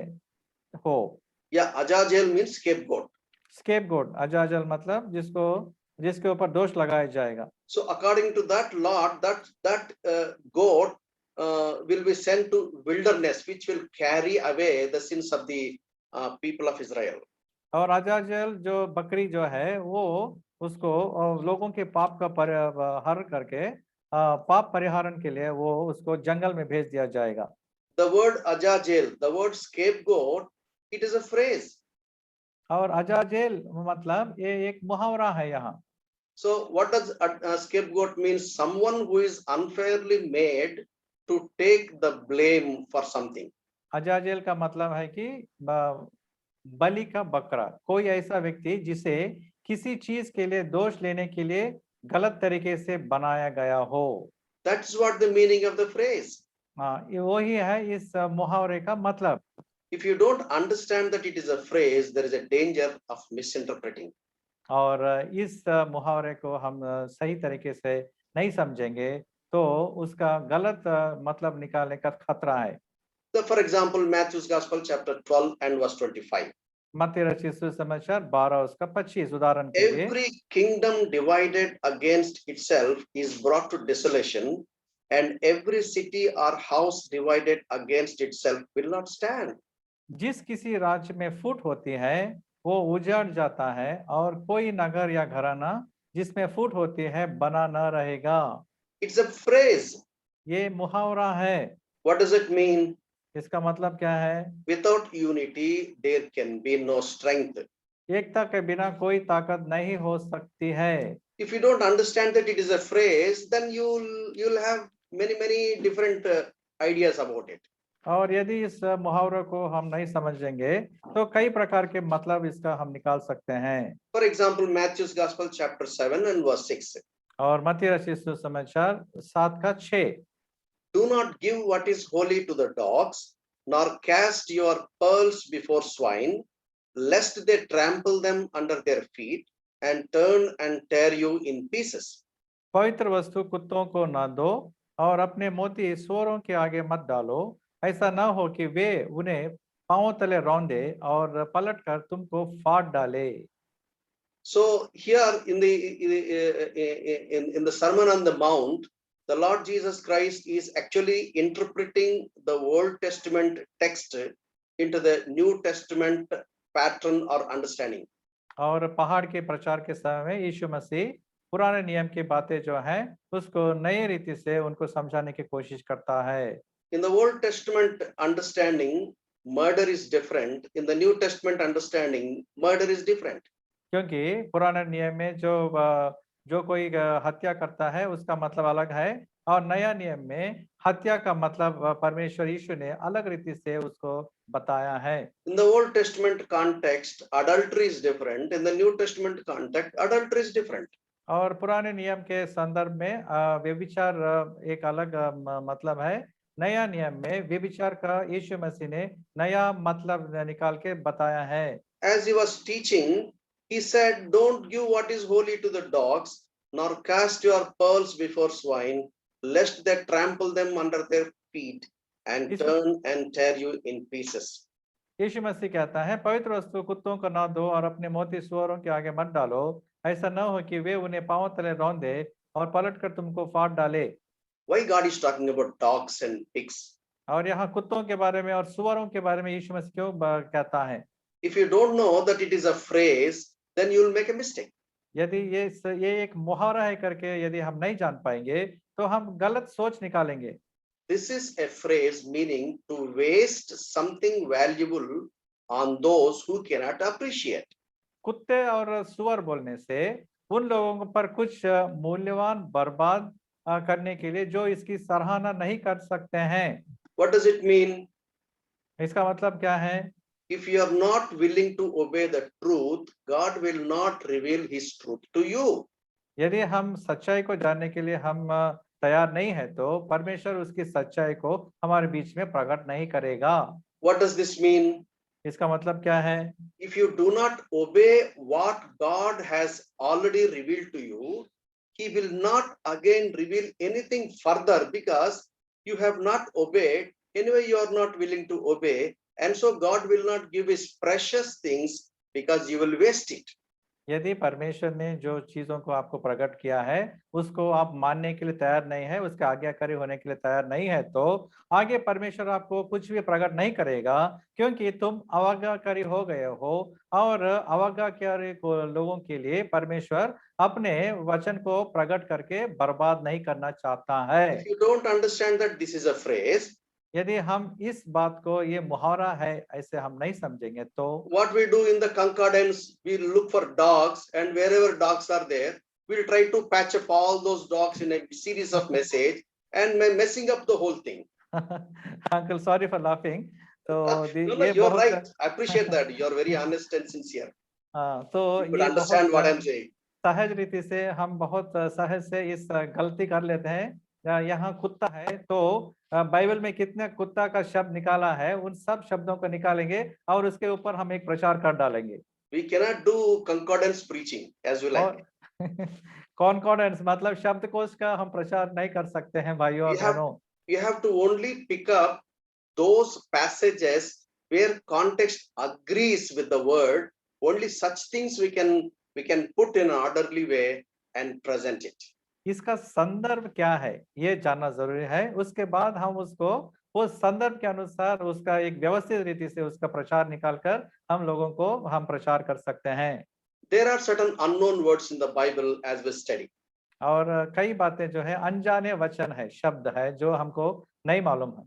S2: हो।
S1: Yeah, Azazel means scapegoat.
S2: Scapegoat, अजाजेल मतलब जिसके ऊपर दोष लगाया जाएगा।
S1: So according to that lot, that goat will be sent to wilderness, which will carry away the sins of the people of Israel.
S2: और अजाजेल जो बकरी जो है वो उसको लोगों के पाप का परिहार करके पाप परिहारण के लिए वो उसको जंगल में भेज दिया जाएगा।
S1: The word Azazel, the word scapegoat, it is a phrase.
S2: और अजाजेल मतलब ये एक मुहावरा है यहाँ।
S1: So what does a scapegoat mean? Someone who is unfairly made to take the blame for something.
S2: अजाजेल का मतलब है कि बलि का बकरा, कोई ऐसा व्यक्ति जिसे किसी चीज के लिए दोष लेने के लिए गलत तरीके से बनाया गया हो।
S1: That's what the meaning of the phrase.
S2: हाँ, ये वही है इस मुहावरे का मतलब।
S1: If you don't understand that it is a phrase, there is a danger of misinterpreting.
S2: और इस मुहावरे को हम सही तरीके से नहीं समझेंगे तो उसका गलत मतलब निकालने का खतरा है।
S1: So for example, Matthew's Gospel chapter 12 and verse 25.
S2: मत्ती रचित सुसमाचार 12 उसका 25 उदाहरण के लिए।
S1: Every kingdom divided against itself is brought to desolation, and every city or house divided against itself will not stand.
S2: जिस किसी राज्य में फूट होती है वो उजाड़ जाता है और कोई नगर या घराना जिसमें फूट होती है बना न रहेगा।
S1: It's a phrase.
S2: ये मुहावरा है।
S1: What does it mean?
S2: इसका मतलब क्या है?
S1: Without unity, there can be no strength.
S2: एकता के बिना कोई ताकत नहीं हो सकती है।
S1: If you don't understand that it is a phrase, then you'll have many different ideas about it.
S2: और यदि इस मुहावरे को हम नहीं समझेंगे तो कई प्रकार के मतलब इसका हम निकाल सकते हैं।
S1: For example, Matthew's Gospel chapter 7 and verse 6.
S2: और मत्ती रचित सुसमाचार 7 का 6।
S1: Do not give what is holy to the dogs, nor cast your pearls before swine, lest they trample them under their feet and turn and tear you in pieces.
S2: पवित्र वस्तु कुत्तों को न दो और अपने मोती सूअरों के आगे मत डालो, ऐसा न हो कि वे उन्हें पांवों तले रौंदे और पलटकर तुमको फाड़ डाले।
S1: So here in the Sermon on the Mount, the Lord Jesus Christ is actually interpreting the Old Testament text into the New Testament pattern or understanding.
S2: और पहाड़ के प्रचार के समय में यीशु मसीह पुराने नियम की बातें जो हैं उसको नई रीति से उनको समझाने की कोशिश करता है।
S1: In the Old Testament understanding, murder is different. In the New Testament understanding, murder is different.
S2: क्योंकि पुराने नियम में जो कोई हत्या करता है उसका मतलब अलग है, और नया नियम में हत्या का मतलब परमेश्वर यीशु ने अलग रीति से उसको बताया है।
S1: In the Old Testament context, adultery is different. In the New Testament context, adultery is different.
S2: और पुराने नियम के संदर्भ में व्यभिचार एक अलग मतलब है। नया नियम में व्यभिचार का यीशु मसीह ने नया मतलब निकाल के बताया है।
S1: As he was teaching, he said, "Don't give what is holy to the dogs, nor cast your pearls before swine, lest they trample them under their feet and
S2: इस
S1: turn and tear you in pieces."
S2: यीशु मसीह कहता है, पवित्र वस्तु कुत्तों को न दो और अपने मोती सूअरों के आगे मत डालो, ऐसा न हो कि वे उन्हें पांवों तले रौंदे और पलटकर तुमको फाड़ डाले।
S1: Why God is talking about dogs and pigs?
S2: और यहाँ कुत्तों के बारे में और सूअरों के बारे में यीशु मसीह क्यों कहता है?
S1: If you don't know that it is a phrase, then you will make a mistake.
S2: यदि ये एक मुहावरा है करके यदि हम नहीं जान पाएंगे तो हम गलत सोच निकालेंगे।
S1: This is a phrase meaning to waste something valuable on those who cannot appreciate.
S2: कुत्ते और सुअर बोलने से उन लोगों पर कुछ मूल्यवान बर्बाद करने के लिए जो इसकी सराहना नहीं कर सकते हैं।
S1: What does it mean?
S2: इसका मतलब क्या है?
S1: If you are not willing to obey the truth, God will not reveal his truth to you.
S2: यदि हम सच्चाई को जानने के लिए हम तैयार नहीं है तो परमेश्वर उसकी सच्चाई को हमारे बीच में प्रकट नहीं करेगा।
S1: What does this mean?
S2: इसका मतलब क्या है?
S1: If you do not obey what God has already revealed to you, he will not again reveal anything further because you have not obeyed. Anyway, you are not willing to obey, and so God will not give his precious things because you will waste it.
S2: यदि परमेश्वर ने जो चीजों को आपको प्रकट किया है उसको आप मानने के लिए तैयार नहीं है, उसके आज्ञाकारी होने के लिए तैयार नहीं है, तो आगे परमेश्वर आपको कुछ भी प्रकट नहीं करेगा, क्योंकि तुम अवज्ञाकारी हो गए हो। और अवज्ञाकारी लोगों के लिए परमेश्वर अपने वचन को प्रकट करके बर्बाद नहीं करना चाहता है।
S1: If you don't understand that this is a phrase,
S2: यदि हम इस बात को ये मुहावरा है ऐसे हम नहीं समझेंगे तो
S1: what we do in the concordance, we look for dogs, and wherever dogs are there, we'll try to patch up all those dogs in a series of message and messing up the whole thing.
S2: Uncle sorry for laughing. तो
S1: No,
S2: ये
S1: you're
S2: बहुत
S1: right. I appreciate that. You're very honest and sincere.
S2: हाँ, तो
S1: You could
S2: ये बहुत
S1: understand what I'm saying.
S2: सहज रीति से हम बहुत सहज से इस गलती कर लेते हैं। यहाँ कुत्ता है तो बाइबल में कितने कुत्ता का शब्द निकाला है, उन सब शब्दों को निकालेंगे और उसके ऊपर हम एक प्रचार कर डालेंगे।
S1: We cannot do concordance preaching as we like.
S2: और कॉनकॉर्डेंस मतलब शब्दकोश का हम प्रचार नहीं कर सकते हैं भाइयों और
S1: We have,
S2: बहनों।
S1: we have to only pick up those passages where context agrees with the word. Only such things we can put in an orderly way and present it.
S2: इसका संदर्भ क्या है ये जानना जरूरी है, उसके बाद हम उसको उस संदर्भ के अनुसार उसका एक व्यवस्थित रीति से उसका प्रचार निकालकर हम लोगों को हम प्रचार कर सकते हैं।
S1: There are certain unknown words in the Bible as we study.
S2: और कई बातें जो है अनजाने वचन है, शब्द है जो हमको नहीं मालूम है।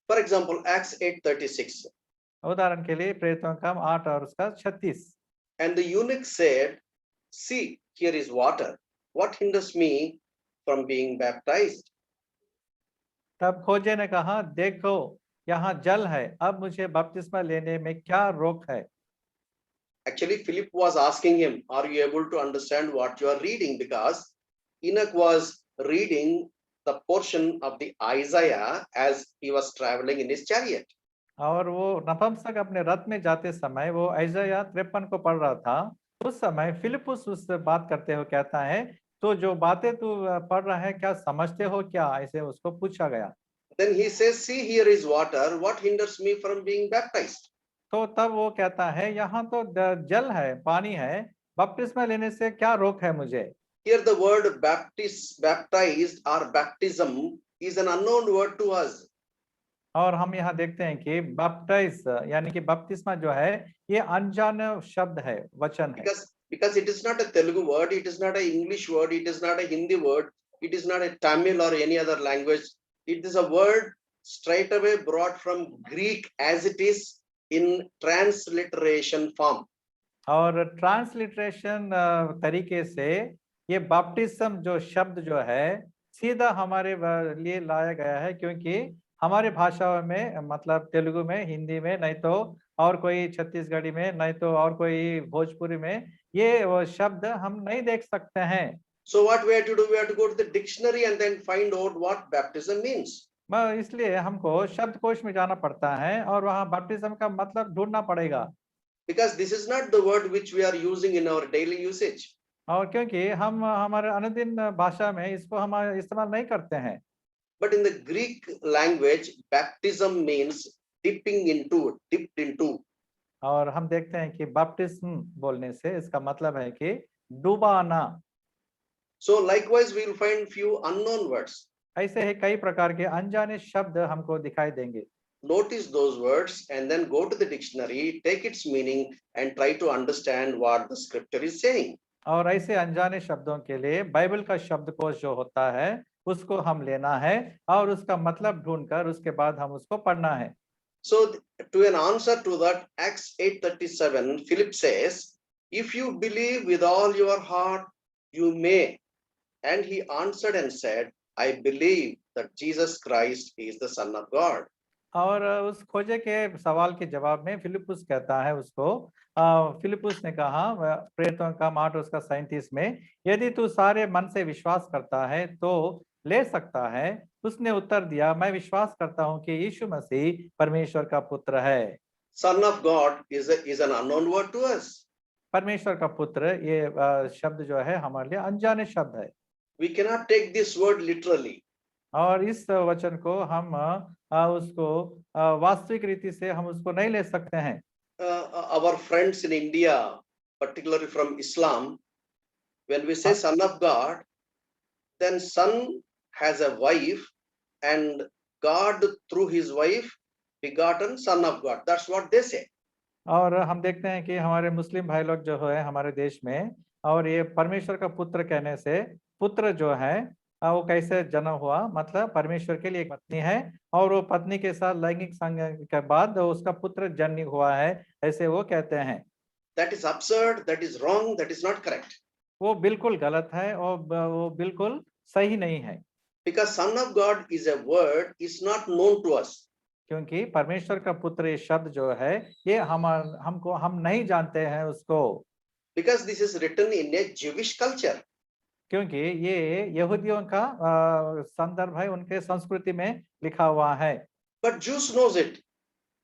S1: For example, Acts 8:36.
S2: उदाहरण के लिए प्रेरितों का 8 और उसका 36।
S1: And the eunuch said, "See, here is water. What hinders me from being baptized?"
S2: तब खोजे ने कहा, देखो यहाँ जल है, अब मुझे बपतिस्मा लेने में क्या रोक है?
S1: Actually, Philip was asking him, "Are you able to understand what you are reading?" Because Enoch was reading the portion of the Isaiah as he was traveling in his chariot.
S2: और वो नपुंसक अपने रथ में जाते समय वो यशायाह 53 को पढ़ रहा था। उस समय फिलिपुस उससे बात करते हुए कहता है तो जो बातें तू पढ़ रहा है क्या समझते हो क्या, ऐसे उसको पूछा गया।
S1: Then he says, see, here is water. What hinders me from being baptized?
S2: तो तब वो कहता है यहाँ तो जल है, पानी है, बपतिस्मा लेने से क्या रोक है मुझे।
S1: Here the word baptized or baptism is an unknown word to us.
S2: और हम यहाँ देखते हैं कि बपटाइज यानी कि बपतिस्मा जो है ये अनजान शब्द है, वचन है।
S1: Because it is not a Telugu word, it is not a English word, it is not a Hindi word, it is not a Tamil or any other language. It is a word straight away brought from Greek as it is in transliteration form.
S2: और ट्रांसलिटरेशन तरीके से ये बपटिज्म जो शब्द जो है सीधा हमारे लिए लाया गया है, क्योंकि हमारे भाषाओं में मतलब तेलुगु में, हिंदी में, नहीं तो और कोई छत्तीसगढ़ी में, नहीं तो और कोई भोजपुरी में ये वो शब्द हम नहीं देख सकते हैं।
S1: So what we have to do, we have to go to the dictionary and then find out what baptism means.
S2: इसलिए हमको शब्दकोश में जाना पड़ता है और वहाँ बपटिज्म का मतलब ढूंढना पड़ेगा।
S1: Because this is not the word which we are using in our daily usage.
S2: और क्योंकि हम हमारे अनुदिन भाषा में इसको हम इस्तेमाल नहीं करते हैं।
S1: But in the Greek language, baptism means dipping into, dipped into.
S2: और हम देखते हैं कि बपटिस्म बोलने से इसका मतलब है कि डुबाना।
S1: So likewise, we will find few unknown words.
S2: ऐसे ही कई प्रकार के अनजाने शब्द हमको दिखाई देंगे।
S1: Notice those words and then go to the dictionary, take its meaning and try to understand what the scripture is saying.
S2: और ऐसे अनजाने शब्दों के लिए बाइबल का शब्दकोश जो होता है उसको हम लेना है और उसका मतलब ढूंढकर उसके बाद हम उसको पढ़ना है।
S1: So to an answer to that, Acts 8:37, Philip says, if you believe with all your heart, you may. And he answered and said, I believe that Jesus Christ is the Son of God.
S2: और उस खोजे के सवाल के जवाब में फिलिपुस कहता है उसको, फिलिपुस ने कहा प्रेरितों का 8 उसका 37 में, यदि तू सारे मन से विश्वास करता है तो ले सकता है। उसने उत्तर दिया, मैं विश्वास करता हूँ कि यीशु मसीह परमेश्वर का पुत्र है।
S1: Son of God is an unknown word to us.
S2: परमेश्वर का पुत्र ये शब्द जो है हमारे लिए अनजाने शब्द है।
S1: We cannot take this word literally.
S2: और इस वचन को हम उसको वास्तविक रीति से हम उसको नहीं ले सकते हैं।
S1: Our friends in India, particularly from Islam, when we say Son of God, then Son has a wife and God through his wife begotten Son of God. That's what they say.
S2: और हम देखते हैं कि हमारे मुस्लिम भाई लोग जो है हमारे देश में, और ये परमेश्वर का पुत्र कहने से पुत्र जो है वो कैसे जन्म हुआ, मतलब परमेश्वर के लिए एक पत्नी है और वो पत्नी के साथ लैंगिक संग के बाद उसका पुत्र जन्म हुआ है, ऐसे वो कहते हैं।
S1: That is absurd, that is wrong, that is not correct.
S2: वो बिल्कुल गलत है और वो बिल्कुल सही नहीं है।
S1: Because Son of God is a word is not known to us.
S2: क्योंकि परमेश्वर का पुत्र ये शब्द जो है ये हम नहीं जानते हैं उसको।
S1: Because this is written in a Jewish culture.
S2: क्योंकि ये यहूदियों का संदर्भ है, उनके संस्कृति में लिखा हुआ है।
S1: But Jews knows it.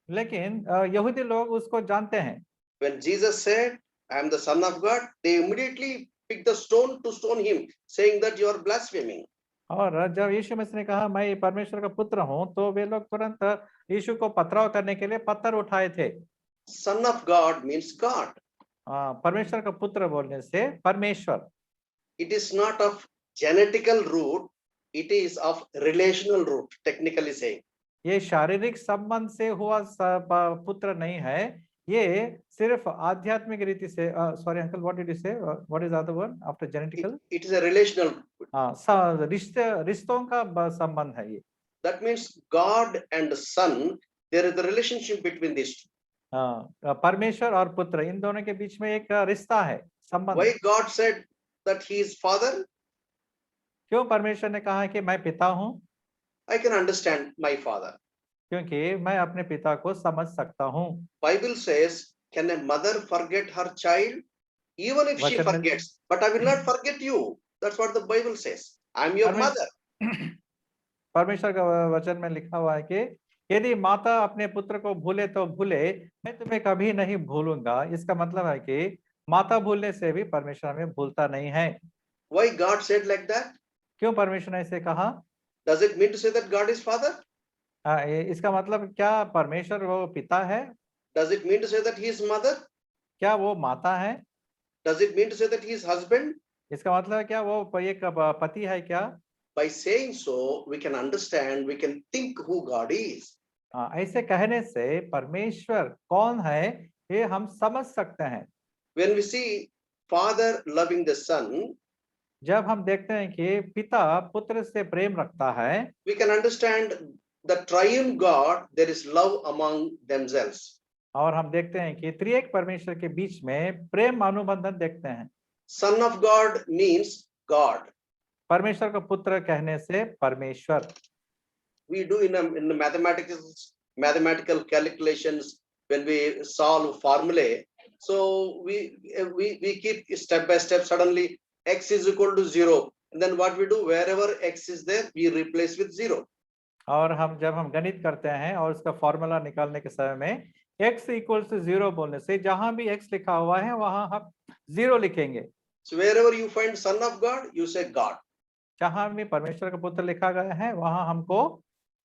S2: लेकिन यहूदी लोग उसको जानते हैं।
S1: When Jesus said, I am the Son of God, they immediately picked the stone to stone him, saying that you are blaspheming.
S2: और जब यीशु मसीह ने कहा मैं परमेश्वर का पुत्र हूं, तो वे लोग तुरंत यीशु को पथराव करने के लिए पत्थर उठाए थे।
S1: Son of God means God.
S2: परमेश्वर का पुत्र बोलने से परमेश्वर।
S1: It is not of genetical root, it is of relational root, technically saying.
S2: ये शारीरिक संबंध से हुआ पुत्र नहीं है, ये सिर्फ आध्यात्मिक रीति से, sorry uncle, what did you say, what is other word after genetical?
S1: It is a relational.
S2: रिश्तों का संबंध है ये।
S1: That means God and Son, there is the relationship between these two.
S2: परमेश्वर और पुत्र इन दोनों के बीच में एक रिश्ता है, संबंध।
S1: Why God said that he is father?
S2: क्यों परमेश्वर ने कहा कि मैं पिता हूँ?
S1: I can understand my father.
S2: क्योंकि मैं अपने पिता को समझ सकता हूँ।
S1: Bible says, can a mother forget her child? Even if she forgets, but I will not forget you. That's what the Bible says. I am your mother.
S2: परमेश्वर का वचन में लिखा हुआ है कि यदि माता अपने पुत्र को भूले तो भूले, मैं तुम्हें कभी नहीं भूलूंगा। इसका मतलब है कि माता भूलने से भी परमेश्वर हमें भूलता नहीं है।
S1: Why God said like that?
S2: क्यों परमेश्वर ने ऐसे कहा?
S1: Does it mean to say that God is father?
S2: इसका मतलब क्या परमेश्वर वो पिता है?
S1: Does it mean to say that he is mother?
S2: क्या वो माता है?
S1: Does it mean to say that he is husband?
S2: इसका मतलब है क्या वो एक पति है क्या?
S1: By saying so, we can understand, we can think who God is.
S2: ऐसे कहने से परमेश्वर कौन है ये हम समझ सकते हैं।
S1: When we see father loving the son,
S2: जब हम देखते हैं कि पिता पुत्र से प्रेम रखता है,
S1: we can understand the triune God, there is love among themselves.
S2: और हम देखते हैं कि त्रिएक परमेश्वर के बीच में प्रेम अनुबंधन देखते हैं।
S1: Son of God means God.
S2: परमेश्वर का पुत्र कहने से परमेश्वर।
S1: We do in the mathematical calculations when we solve formulae. So we keep step by step. Suddenly x is equal to 0, and then what we do, wherever x is there, we replace with 0.
S2: और हम जब हम गणित करते हैं और उसका फॉर्मूला निकालने के समय में x इक्वल्स टू 0 बोलने से जहां भी x लिखा हुआ है वहां हम 0 लिखेंगे।
S1: So wherever you find son of God, you say God.
S2: जहां भी परमेश्वर का पुत्र लिखा गया है वहां हमको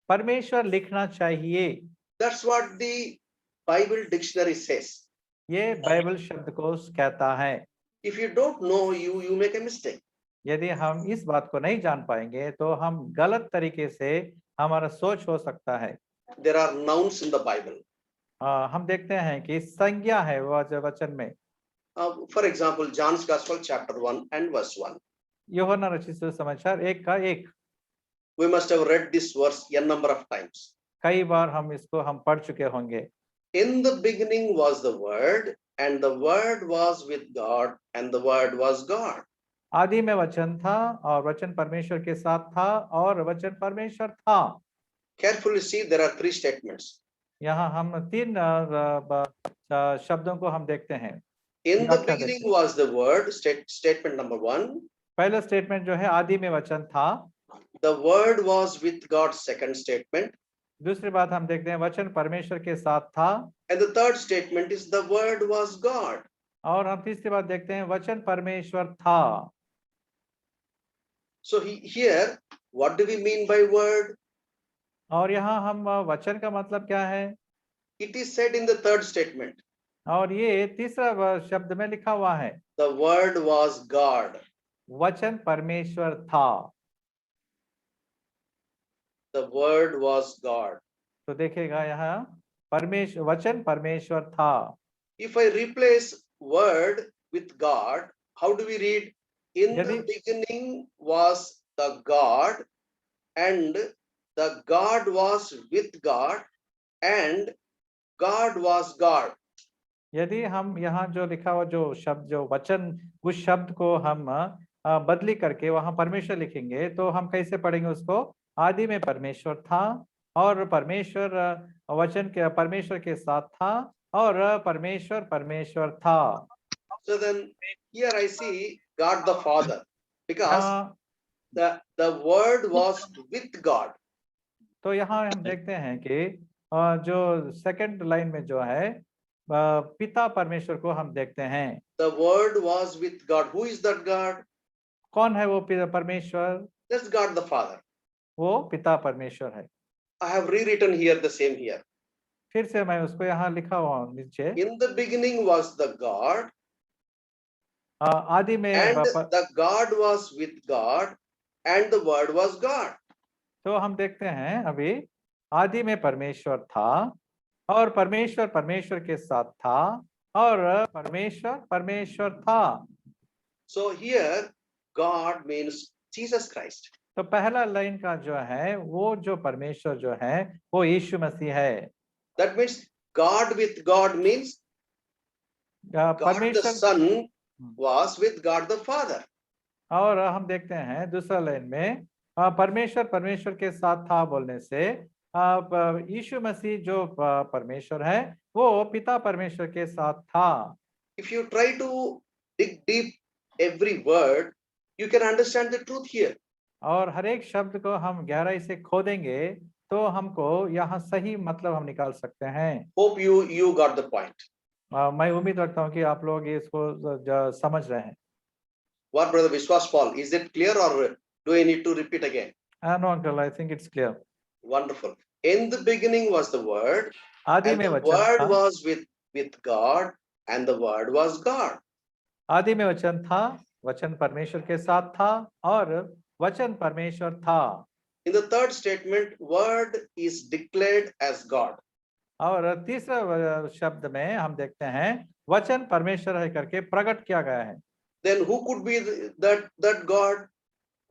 S2: परमेश्वर लिखना चाहिए।
S1: That's what the Bible dictionary says.
S2: ये बाइबल शब्दकोश कहता है।
S1: If you don't know, you make a mistake.
S2: यदि हम इस बात को नहीं जान पाएंगे तो हम गलत तरीके से हमारा सोच हो सकता है।
S1: There are nouns in the Bible.
S2: हम देखते हैं कि संज्ञा है वचन में।
S1: For example, John's Gospel chapter 1 and verse 1.
S2: यूहन्ना रचित सुसमाचार 1:1।
S1: We must have read this verse a number of times.
S2: कई बार हम इसको हम पढ़ चुके होंगे।
S1: In the beginning was the Word, and the Word was with God, and the Word was God.
S2: आदि में वचन था और वचन परमेश्वर के साथ था और वचन परमेश्वर था।
S1: Carefully see, there are three statements.
S2: यहाँ हम तीन शब्दों को हम देखते हैं।
S1: In the beginning was the Word, statement number 1.
S2: पहला स्टेटमेंट जो है आदि में वचन था।
S1: The Word was with God, second statement.
S2: दूसरी बात हम देखते हैं वचन परमेश्वर के साथ था।
S1: And the third statement is the Word was God.
S2: और हम तीसरी बात देखते हैं वचन परमेश्वर था।
S1: So here, what do we mean by word?
S2: और यहाँ हम वचन का मतलब क्या है?
S1: It is said in the third statement.
S2: और ये तीसरा शब्द में लिखा हुआ है।
S1: The Word was God.
S2: वचन परमेश्वर था।
S1: The Word was God.
S2: तो देखिएगा यहाँ वचन परमेश्वर था।
S1: If I replace word with God, how do we read? In the beginning was the God, and the God was with God, and God was God.
S2: यदि हम यहाँ जो लिखा हुआ जो शब्द जो वचन उस शब्द को हम बदली करके वहां परमेश्वर लिखेंगे तो हम कैसे पढ़ेंगे उसको? आदि में परमेश्वर था और परमेश्वर वचन के परमेश्वर के साथ था और परमेश्वर था।
S1: So then here I see God the Father, because the Word was with God.
S2: तो यहाँ हम देखते हैं कि जो सेकंड लाइन में जो है पिता परमेश्वर को हम देखते हैं।
S1: The Word was with God. Who is that God?
S2: कौन है वो परमेश्वर?
S1: That's God the Father.
S2: वो पिता परमेश्वर है।
S1: I have rewritten here the same here.
S2: फिर से मैं उसको यहाँ लिखा हुआ हूँ नीचे।
S1: In the beginning was the God,
S2: आदि में
S1: and the God was with God, and the Word was God.
S2: तो हम देखते हैं अभी आदि में परमेश्वर था और परमेश्वर के साथ था और परमेश्वर था।
S1: So here God means Jesus Christ.
S2: तो पहला लाइन का जो है वो जो परमेश्वर जो है वो यीशु मसीह है।
S1: That means God with God means God the Son was with God the Father.
S2: और हम देखते हैं दूसरा लाइन में परमेश्वर के साथ था बोलने से यीशु मसीह जो परमेश्वर है वो पिता परमेश्वर के साथ था।
S1: If you try to dig deep every word, you can understand the truth here.
S2: और हर एक शब्द को हम गहराई से खोदेंगे तो हमको यहाँ सही मतलब हम निकाल सकते हैं।
S1: Hope you got the point.
S2: मैं उम्मीद रखता हूँ कि आप लोग इसको समझ रहे हैं।
S1: What, Brother Vishwas Paul? Is it clear or do I need to repeat again?
S2: No, uncle, I think it's clear.
S1: Wonderful. In the beginning was the Word,
S2: आदि
S1: and
S2: में
S1: the
S2: वचन
S1: Word
S2: था,
S1: was with God, and the Word was God.
S2: आदि में वचन था, वचन परमेश्वर के साथ था और वचन परमेश्वर था.
S1: In the third statement, Word is declared as God.
S2: और तीसरा शब्द में हम देखते हैं वचन परमेश्वर है करके प्रकट किया गया है.
S1: Then who could be that God?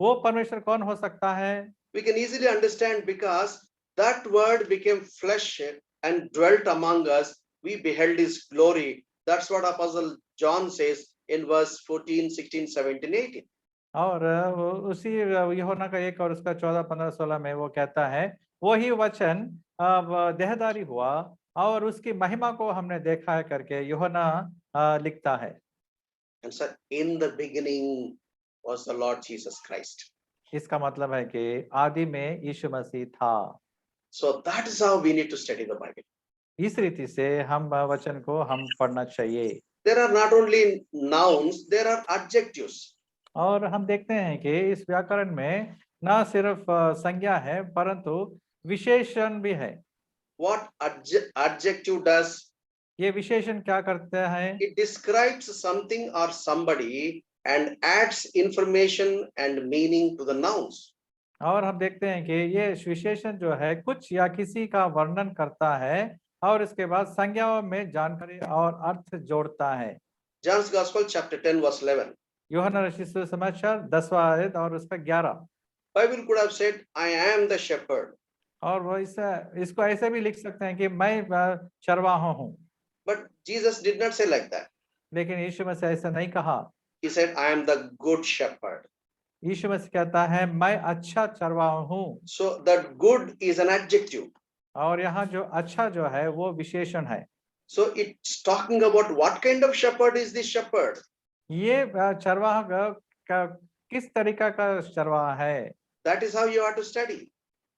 S2: वो परमेश्वर कौन हो सकता है?
S1: We can easily understand because that Word became flesh and dwelt among us. We beheld His glory. That's what Apostle John says in verse 14, 16, 17, 18.
S2: और उसी यूहन्ना का 1 और उसका 14, 15, 16 में वो कहता है वही वचन अब देहधारी हुआ और उसकी महिमा को हमने देखा है करके यूहन्ना लिखता है.
S1: And so in the beginning was the Lord Jesus Christ.
S2: इसका मतलब है कि आदि में यीशु मसीह था.
S1: So that is how we need to study the Bible.
S2: इस रीति से हम वचन को हम पढ़ना चाहिए.
S1: There are not only nouns, there are adjectives.
S2: और हम देखते हैं कि इस व्याकरण में ना सिर्फ संज्ञा है परंतु विशेषण भी है.
S1: What adjective does?
S2: ये विशेषण क्या करते हैं?
S1: It describes something or somebody and adds information and meaning to the nouns.
S2: और हम देखते हैं कि ये विशेषण जो है कुछ या किसी का वर्णन करता है और इसके बाद संज्ञाओं में जानकारी और अर्थ जोड़ता है.
S1: John's Gospel chapter 10 verse 11.
S2: यूहन्ना रचित सुसमाचार 10वां अध्याय और उसका 11.
S1: Bible could have said, I am the shepherd.
S2: और वो इसको ऐसे भी लिख सकते हैं कि मैं चरवाहा हूँ.
S1: But Jesus did not say like that.
S2: लेकिन यीशु मसीह ऐसा नहीं कहा.
S1: He said, I am the good shepherd.
S2: यीशु मसीह कहता है मैं अच्छा चरवाहा हूँ.
S1: So that good is an adjective.
S2: और यहाँ जो अच्छा जो है वो विशेषण है.
S1: So it's talking about what kind of shepherd is this shepherd?
S2: ये चरवाहा का किस तरीका का चरवाहा है?
S1: That is how you have to study.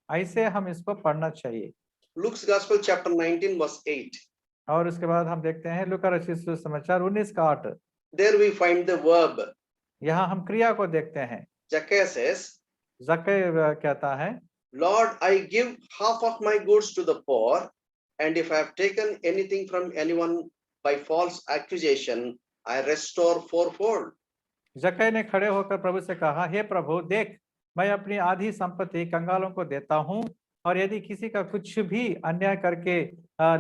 S2: ऐसे हम इसको पढ़ना चाहिए.
S1: Luke's Gospel chapter 19 verse 8.
S2: और उसके बाद हम देखते हैं लूका रचित सुसमाचार 19 का 8.
S1: There we find the verb.
S2: यहाँ हम क्रिया को देखते हैं.
S1: Zacchaeus says,
S2: जक्कई कहता है
S1: Lord, I give half of my goods to the poor, and if I have taken anything from anyone by false accusation, I restore fourfold.
S2: जक्कई ने खड़े होकर प्रभु से कहा हे प्रभु देख मैं अपनी आधी संपत्ति कंगालों को देता हूँ और यदि किसी का कुछ भी अन्याय करके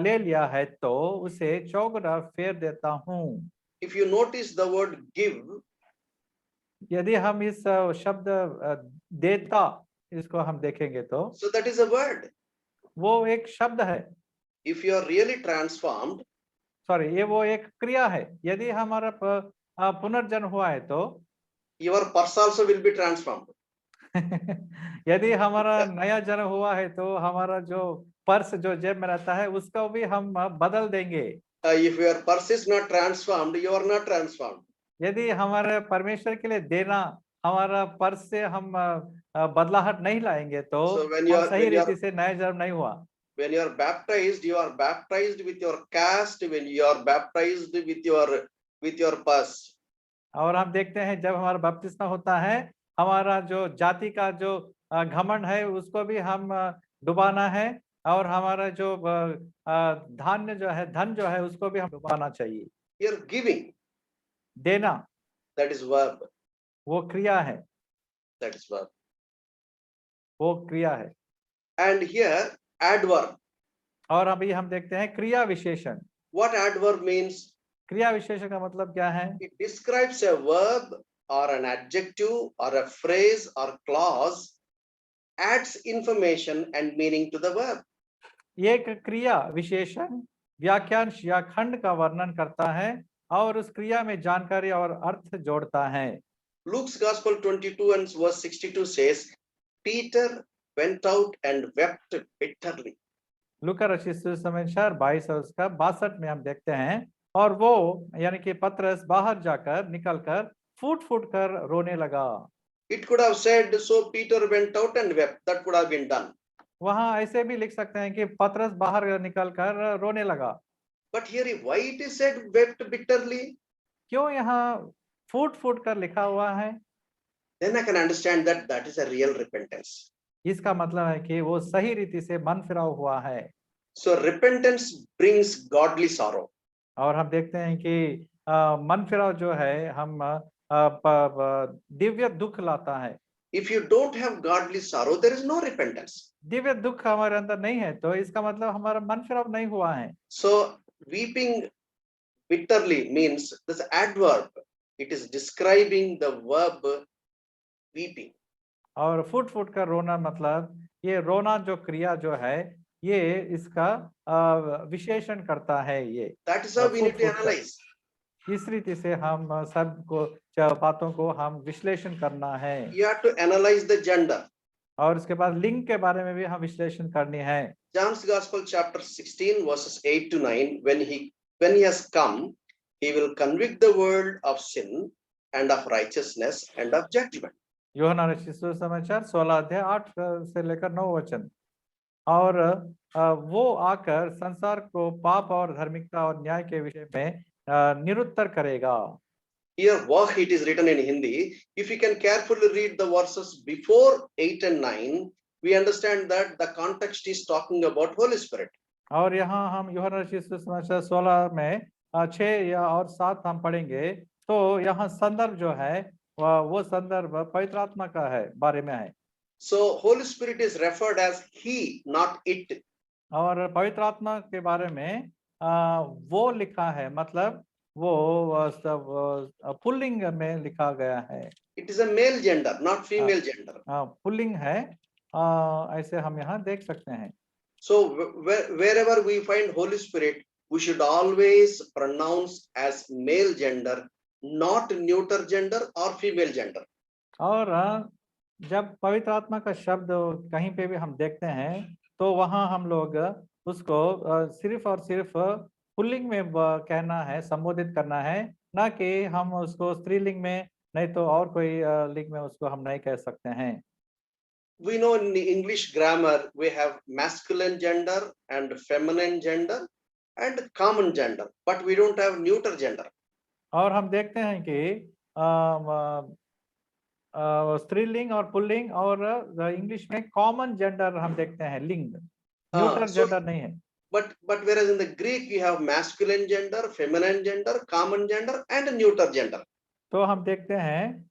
S2: ले लिया है तो उसे चौगुना फेर देता हूँ.
S1: If you notice the word give,
S2: यदि हम इस शब्द देता इसको हम देखेंगे तो
S1: so that is a word.
S2: वो एक शब्द है.
S1: If you are really transformed,
S2: sorry ये वो एक क्रिया है. यदि हमारा पुनर्जन्म हुआ है तो
S1: your purse also will be transformed.
S2: यदि हमारा नया जन्म हुआ है तो हमारा जो पर्स जो जेब में रहता है उसको भी हम बदल देंगे.
S1: If your purse is not transformed, you are not transformed.
S2: यदि हमारे परमेश्वर के लिए देना हमारा पर्स से हम बदलाहट नहीं लाएंगे तो
S1: So when you are-
S2: सही
S1: when you are-
S2: रीति से नया जन्म नहीं हुआ.
S1: When you are baptized with your caste, when you are baptized with your purse.
S2: और हम देखते हैं जब हमारा बपतिस्मा होता है हमारा जो जाति का जो घमंड है उसको भी हम डुबाना है और हमारा जो धान्य जो है धन जो है उसको भी हम डुबाना चाहिए.
S1: You're giving,
S2: देना
S1: that is verb.
S2: वो क्रिया है.
S1: That is verb.
S2: वो क्रिया है.
S1: And here, adverb.
S2: और अभी हम देखते हैं क्रिया विशेषण.
S1: What adverb means?
S2: क्रिया विशेषण का मतलब क्या है?
S1: It describes a verb or an adjective or a phrase or clause, adds information and meaning to the verb.
S2: एक क्रिया विशेषण वाक्यांश या खंड का वर्णन करता है और उस क्रिया में जानकारी और अर्थ जोड़ता है.
S1: Luke's Gospel 22 and verse 62 says, Peter went out and wept bitterly.
S2: लूका रचित सुसमाचार 22 और उसका 62 में हम देखते हैं और वो यानी कि पतरस बाहर जाकर निकलकर फूट कर रोने लगा.
S1: It could have said, so Peter went out and wept. That could have been done.
S2: वहां ऐसे भी लिख सकते हैं कि पतरस बाहर निकलकर रोने लगा.
S1: But here, why it is said wept bitterly?
S2: क्यों यहाँ फूट फूट कर लिखा हुआ है,
S1: then I can understand that that is a real repentance.
S2: इसका मतलब है कि वो सही रीति से मन फिराव हुआ है।
S1: So repentance brings godly sorrow.
S2: और हम देखते हैं कि मन फिराव जो है हम दिव्य दुख लाता है।
S1: If you don't have godly sorrow, there is no repentance.
S2: Divya दुख हमारे अंदर नहीं है तो इसका मतलब हमारा मन फिराव नहीं हुआ है।
S1: So weeping bitterly means this adverb. It is describing the verb weeping.
S2: और फुट फुट कर रोना मतलब ये रोना जो क्रिया जो है ये इसका विशेषण करता है। ये
S1: That is how we need to
S2: foot-foot कर।
S1: analyze.
S2: इस रीति से हम सबको बातों को हम विश्लेषण करना है।
S1: You have to analyze the gender.
S2: और उसके बाद लिंग के बारे में भी हम विश्लेषण करनी है।
S1: John's Gospel chapter 16 verses 8 to 9, when he has come, he will convict the world of sin and of righteousness and of judgment.
S2: यूहन्ना रचित सुसमाचार 16 अध्याय 8 से लेकर 9 वचन। और वो आकर संसार को पाप और धार्मिकता और न्याय के विषय में निरुत्तर करेगा।
S1: Here, what it is written in Hindi, if you can carefully read the verses before 8 and 9, we understand that the context is talking about Holy Spirit.
S2: और यहाँ हम यूहन्ना रचित सुसमाचार 16 में 6 या और 7 हम पढ़ेंगे तो यहाँ संदर्भ जो है वो संदर्भ पवित्र आत्मा का है बारे में है।
S1: So Holy Spirit is referred as he, not it.
S2: और पवित्र आत्मा के बारे में वो लिखा है मतलब वो सब पुल्लिंग में लिखा गया है।
S1: It is a male gender, not female gender.
S2: Pulling है ऐसे हम यहाँ देख सकते हैं।
S1: So wherever we find Holy Spirit, we should always pronounce as male gender, not neuter gender or female gender.
S2: और जब पवित्र आत्मा का शब्द कहीं पे भी हम देखते हैं तो वहाँ हम लोग उसको सिर्फ और सिर्फ पुल्लिंग में कहना है, संबोधित करना है, ना कि हम उसको स्त्रीलिंग में नहीं तो और कोई लिंग में उसको हम नहीं कह सकते हैं।
S1: We know in the English grammar we have masculine gender and feminine gender and common gender, but we don't have neuter gender.
S2: और हम देखते हैं कि स्त्रीलिंग और पुल्लिंग और इंग्लिश में कॉमन जेंडर हम देखते हैं, लिंग, न्यूटर जेंडर नहीं है।
S1: But whereas in the Greek you have masculine gender, feminine gender, common gender and neuter gender.
S2: तो हम देखते हैं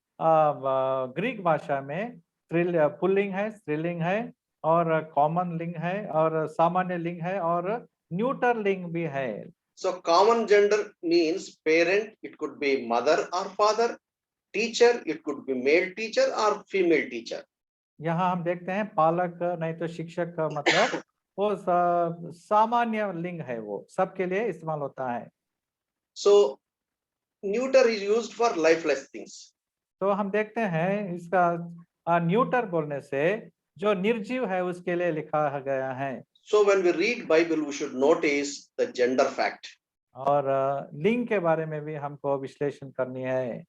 S2: ग्रीक भाषा में पुल्लिंग है, स्त्रीलिंग है और कॉमन लिंग है और सामान्य लिंग है और न्यूटर लिंग भी है।
S1: So common gender means parent, it could be mother or father, teacher, it could be male teacher or female teacher.
S2: यहाँ हम देखते हैं पालक नहीं तो शिक्षक का मतलब वो सामान्य लिंग है, वो सबके लिए इस्तेमाल होता है।
S1: So neuter is used for lifeless things.
S2: तो हम देखते हैं इसका न्यूटर बोलने से जो निर्जीव है उसके लिए लिखा गया है।
S1: So when we read Bible, we should notice the gender fact.
S2: और लिंग के बारे में भी हमको विश्लेषण करनी है।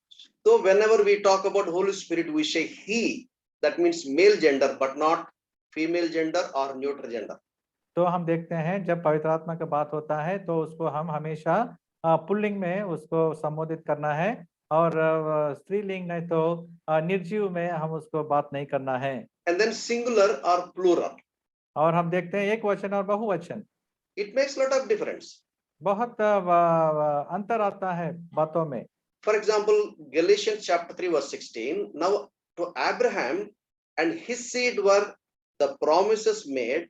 S1: So whenever we talk about Holy Spirit, we say he, that means male gender, but not female gender or neuter gender.
S2: तो हम देखते हैं जब पवित्र आत्मा का बात होता है तो उसको हम हमेशा पुल्लिंग में उसको संबोधित करना है और स्त्रीलिंग नहीं तो निर्जीव में हम उसको बात नहीं करना है।
S1: And then singular or plural.
S2: और हम देखते हैं एक वचन और बहुवचन।
S1: It makes a lot of difference.
S2: बहुत अंतर आता है बातों में।
S1: For example, Galatians chapter 3 verse 16, now to Abraham and his seed were the promises made.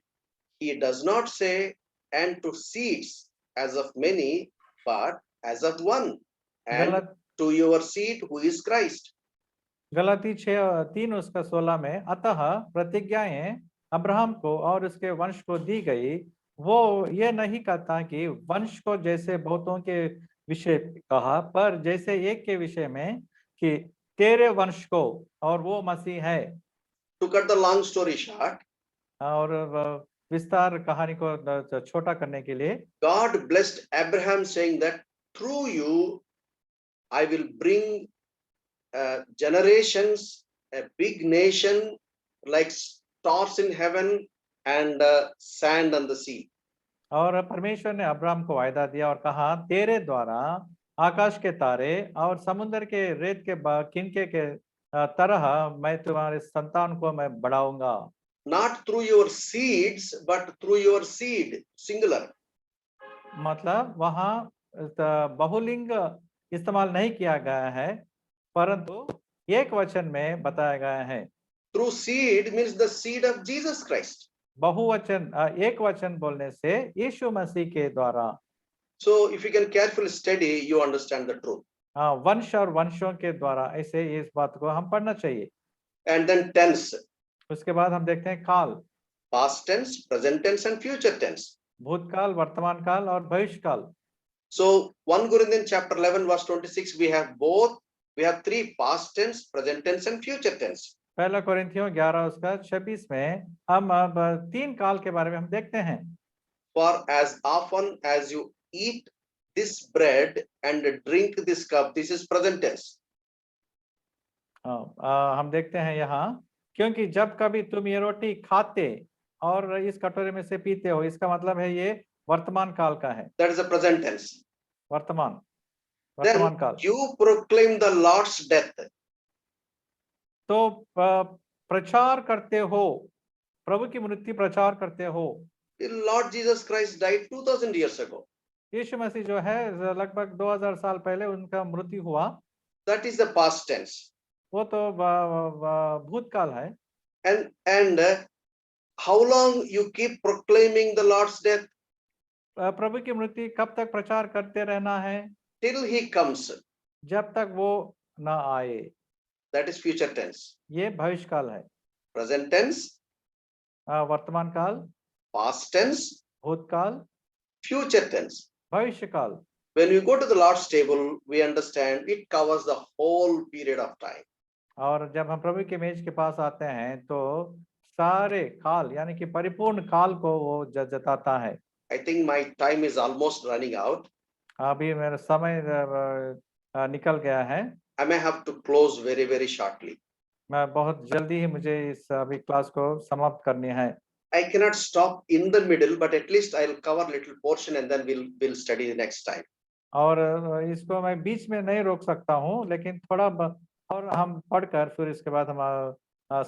S1: He does not say and to seeds as of many, but as of one, and to your seed who is Christ.
S2: Galati 6:3 उसका 16 में अतः प्रतिज्ञाएं अब्राहम को और उसके वंश को दी गई, वो ये नहीं कहता कि वंश को जैसे बहुतों के विषय कहा, पर जैसे एक के विषय में कि तेरे वंश को, और वो मसीह है।
S1: To cut the long story short,
S2: और विस्तार कहानी को छोटा करने के लिए
S1: God blessed Abraham saying that through you I will bring generations, a big nation like stars in heaven and sand on the sea.
S2: और परमेश्वर ने अब्राहम को वायदा दिया और कहा तेरे द्वारा आकाश के तारे और समुद्र के रेत के किनके के तरह मैं तुम्हारे संतान को मैं बढ़ाऊंगा।
S1: Not through your seeds, but through your seed, singular.
S2: मतलब वहाँ बहुलिंग इस्तेमाल नहीं किया गया है, परंतु एक वचन में बताया गया है।
S1: Through seed means the seed of Jesus Christ.
S2: बहुवचन एक वचन बोलने से यीशु मसीह के द्वारा।
S1: So if you can carefully study, you understand the truth.
S2: वंश और वंशों के द्वारा, ऐसे इस बात को हम पढ़ना चाहिए।
S1: And then tense,
S2: उसके बाद हम देखते हैं काल,
S1: past tense, present tense, and future tense.
S2: भूतकाल, वर्तमान काल और भविष्य काल।
S1: So 1 Corinthians chapter 11 verse 26, we have both. We have three: past tense, present tense, and future tense.
S2: पहला कोरिन्थियों 11 उसका 26 में हम अब 3 काल के बारे में हम देखते हैं।
S1: For as often as you eat this bread and drink this cup, this is present tense.
S2: हम देखते हैं यहाँ, क्योंकि जब कभी तुम ये रोटी खाते और इस कटोरे में से पीते हो, इसका मतलब है ये वर्तमान काल का है।
S1: That is the present tense.
S2: वर्तमान
S1: Then
S2: काल।
S1: you proclaim the Lord's death.
S2: तो प्रचार करते हो, प्रभु की मृत्यु प्रचार करते हो।
S1: Lord Jesus Christ died 2000 years ago.
S2: यीशु मसीह जो है लगभग 2000 साल पहले उनका मृत्यु हुआ।
S1: That is the past tense.
S2: वो तो भूतकाल है।
S1: And how long you keep proclaiming the Lord's death?
S2: प्रभु की मृत्यु कब तक प्रचार करते रहना है?
S1: Till he comes.
S2: जब तक वो ना आए।
S1: That is future tense.
S2: ये भविष्य काल है।
S1: Present tense,
S2: वर्तमान काल,
S1: past tense,
S2: भूतकाल,
S1: future tense.
S2: भविष्य काल।
S1: When we go to the Lord's table, we understand it covers the whole period of time.
S2: और जब हम प्रभु के मेज के पास आते हैं तो सारे काल यानी कि परिपूर्ण काल को वो जताता है।
S1: I think my time is almost running out.
S2: अभी मेरा समय निकल गया है।
S1: I may have to close very, very shortly.
S2: मैं बहुत जल्दी ही मुझे इस अभी क्लास को समाप्त करनी है।
S1: I cannot stop in the middle, but at least I'll cover little portion and then we'll study the next time.
S2: और इसको मैं बीच में नहीं रोक सकता हूँ, लेकिन थोड़ा और हम पढ़कर फिर इसके बाद हम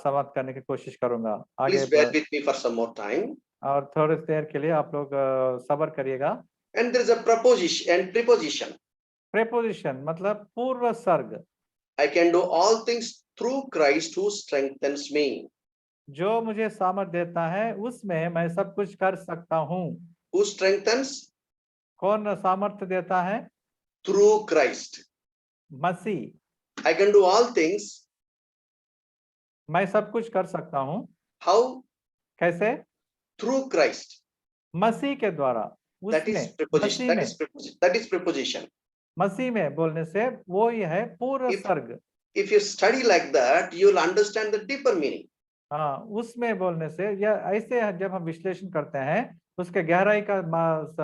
S2: समाप्त करने की कोशिश करूंगा। आगे
S1: Please bear with me for some more time.
S2: और थोड़ी देर के लिए आप लोग सब्र करिएगा।
S1: And there is a preposition and preposition.
S2: Preposition मतलब पूर्व सर्ग।
S1: I can do all things through Christ who strengthens me.
S2: जो मुझे सामर्थ देता है उसमें मैं सब कुछ कर सकता हूँ।
S1: Who strengthens?
S2: कौन सामर्थ देता है?
S1: Through Christ.
S2: Masih.
S1: I can do all things.
S2: मैं सब कुछ कर सकता हूँ।
S1: How?
S2: कैसे?
S1: Through Christ.
S2: मसीह के द्वारा।
S1: That is preposition. That is preposition. That is preposition.
S2: मसीह में बोलने से वो ही है पूर्व सर्ग।
S1: If you study like that, you'll understand the deeper meaning.
S2: हाँ, उसमें बोलने से या ऐसे जब हम विश्लेषण करते हैं उसके गहराई का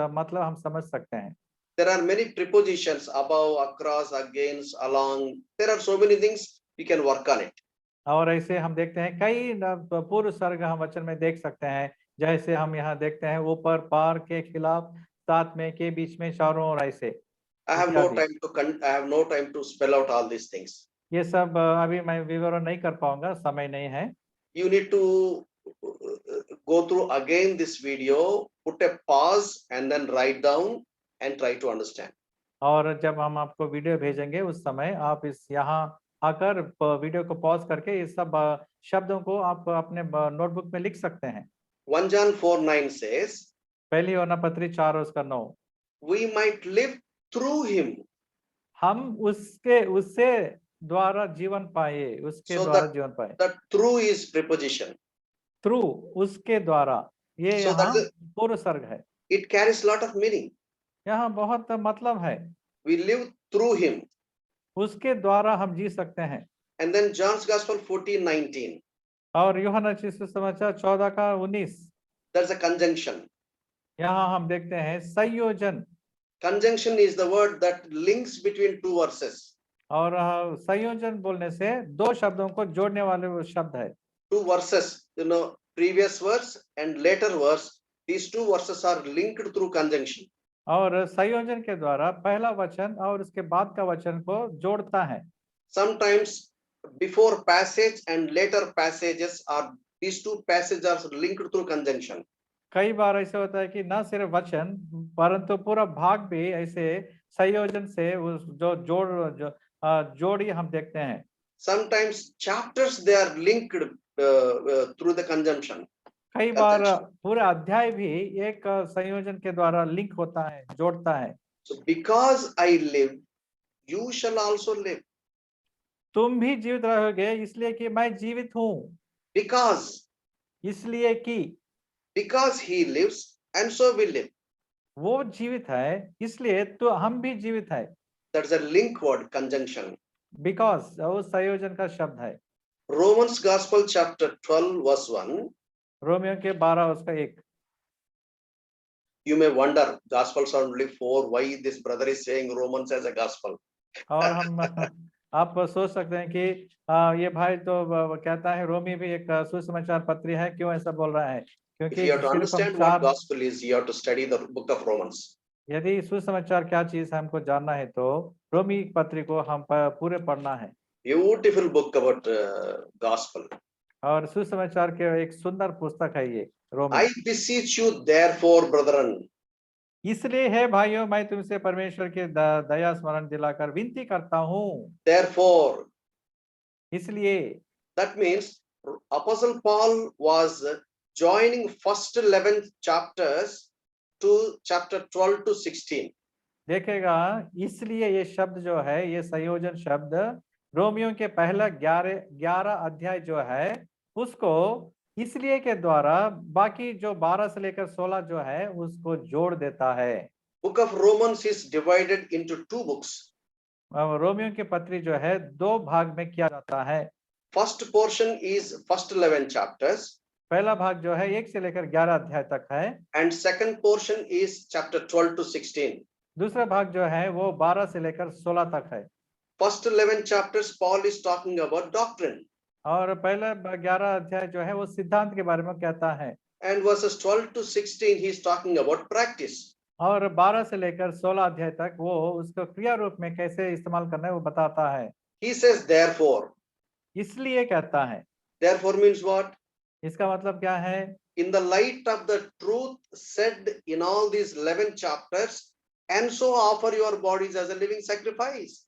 S2: मतलब हम समझ सकते हैं।
S1: There are many prepositions: above, across, against, along. There are so many things we can work on it.
S2: और ऐसे हम देखते हैं कई पूर्व सर्ग हम वचन में देख सकते हैं, जैसे हम यहाँ देखते हैं ऊपर, पार, के खिलाफ, साथ में, के बीच में, चारों ओर, ऐसे।
S1: I have no time to spell out all these things.
S2: ये सब अभी मैं विवरण नहीं कर पाऊंगा, समय नहीं है।
S1: You need to go through again this video, put a pause and then write down and try to understand.
S2: और जब हम आपको वीडियो भेजेंगे उस समय आप इस यहाँ आकर वीडियो को पॉज करके इस सब शब्दों को आप अपने नोटबुक में लिख सकते हैं।
S1: 1 John 4:9 says,
S2: पहली योना पत्री 4 उसका 9,
S1: we might live through him.
S2: हम उससे द्वारा जीवन पाए, उसके
S1: So
S2: द्वारा जीवन पाए।
S1: the through is preposition.
S2: Through, उसके द्वारा, ये
S1: So
S2: यहाँ
S1: that's
S2: पूर्व सर्ग है।
S1: It carries lot of meaning.
S2: यहाँ बहुत मतलब है।
S1: We live through him.
S2: उसके द्वारा हम जी सकते हैं।
S1: And then John's Gospel 14:19.
S2: और यूहन्ना सुसमाचार 14 का 19,
S1: There's a conjunction.
S2: यहाँ हम देखते हैं संयोजन।
S1: Conjunction is the word that links between two verses.
S2: और संयोजन बोलने से दो शब्दों को जोड़ने वाले वो शब्द है।
S1: Two verses, previous verse and later verse, these two verses are linked through conjunction.
S2: और संयोजन के द्वारा पहला वचन और उसके बाद का वचन को जोड़ता है।
S1: Sometimes before passage and later passages are these two passages are linked through conjunction.
S2: कई बार ऐसे होता है कि न सिर्फ वचन परंतु पूरा भाग भी ऐसे संयोजन से उस जोड़ी हम देखते हैं।
S1: Sometimes chapters they are linked through the conjunction.
S2: कई बार पूरा अध्याय भी एक संयोजन के द्वारा लिंक होता है, जोड़ता है।
S1: So because I live, you shall also live.
S2: तुम भी जीवित रहोगे इसलिए कि मैं जीवित हूँ,
S1: Because
S2: इसलिए कि
S1: he lives, and so we live.
S2: वो जीवित है इसलिए तो हम भी जीवित है।
S1: That's a link word, conjunction.
S2: Because वो संयोजन का शब्द है।
S1: Romans Gospel chapter 12 verse 1.
S2: Romeo के 12 उसका 1।
S1: You may wonder, Gospels are only 4. Why this brother is saying Romans as a gospel?
S2: और हम आप सोच सकते हैं कि ये भाई तो कहता है रोमी भी एक सुसमाचार पत्री है, क्यों ऐसा बोल रहा है?
S1: If
S2: क्योंकि
S1: you have to
S2: सिर्फ हम
S1: understand what
S2: चार,
S1: gospel is, you have to study the book of Romans.
S2: यदि सुसमाचार क्या चीज है हमको जानना है तो रोमी पत्री को हम पूरे पढ़ना है।
S1: Beautiful book about gospel.
S2: और सुसमाचार के एक सुंदर पुस्तक है ये रोमी।
S1: I beseech you, therefore, brethren.
S2: इसलिए है भाइयों, मैं तुमसे परमेश्वर के दया स्मरण दिलाकर विनती करता हूँ।
S1: Therefore,
S2: इसलिए
S1: that means Apostle Paul was joining first 11 chapters to chapter 12 to 16.
S2: देखेगा, इसलिए ये शब्द जो है, ये संयोजन शब्द रोमियो के पहला 11 अध्याय जो है उसको इसलिए के द्वारा बाकी जो 12 से लेकर 16 जो है उसको जोड़ देता है।
S1: Book of Romans is divided into two books.
S2: Romeo की पत्री जो है दो भाग में किया जाता है।
S1: First portion is first 11 chapters.
S2: पहला भाग जो है 1 से लेकर 11 अध्याय तक है।
S1: And second portion is chapter 12 to 16.
S2: दूसरा भाग जो है वो 12 से लेकर 16 तक है।
S1: First 11 chapters, Paul is talking about doctrine.
S2: और पहला 11 अध्याय जो है वो सिद्धांत के बारे में कहता है।
S1: And verses 12 to 16, he is talking about practice.
S2: और 12 से लेकर 16 अध्याय तक वो उसको क्रिया रूप में कैसे इस्तेमाल करना है वो बताता है।
S1: He says, therefore.
S2: इसलिए कहता है।
S1: Therefore means what?
S2: इसका मतलब क्या है?
S1: In the light of the truth said in all these 11 chapters, and so offer your bodies as a living sacrifice.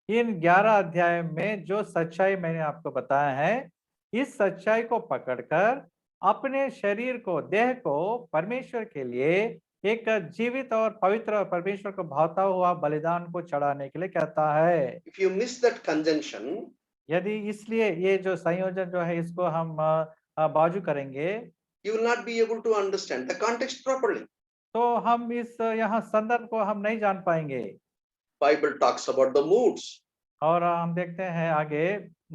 S2: इन 11 अध्याय में जो सच्चाई मैंने आपको बताया है, इस सच्चाई को पकड़कर अपने शरीर को, देह को परमेश्वर के लिए एक जीवित और पवित्र और परमेश्वर को भाता हुआ बलिदान को चढ़ाने के लिए कहता है।
S1: If you miss that conjunction,
S2: यदि इसलिए ये जो संयोजन जो है इसको हम बाजू करेंगे,
S1: you will not be able to understand the context properly.
S2: तो हम इस यहाँ संदर्भ को हम नहीं जान पाएंगे।
S1: Bible talks about the moods.
S2: और हम देखते हैं आगे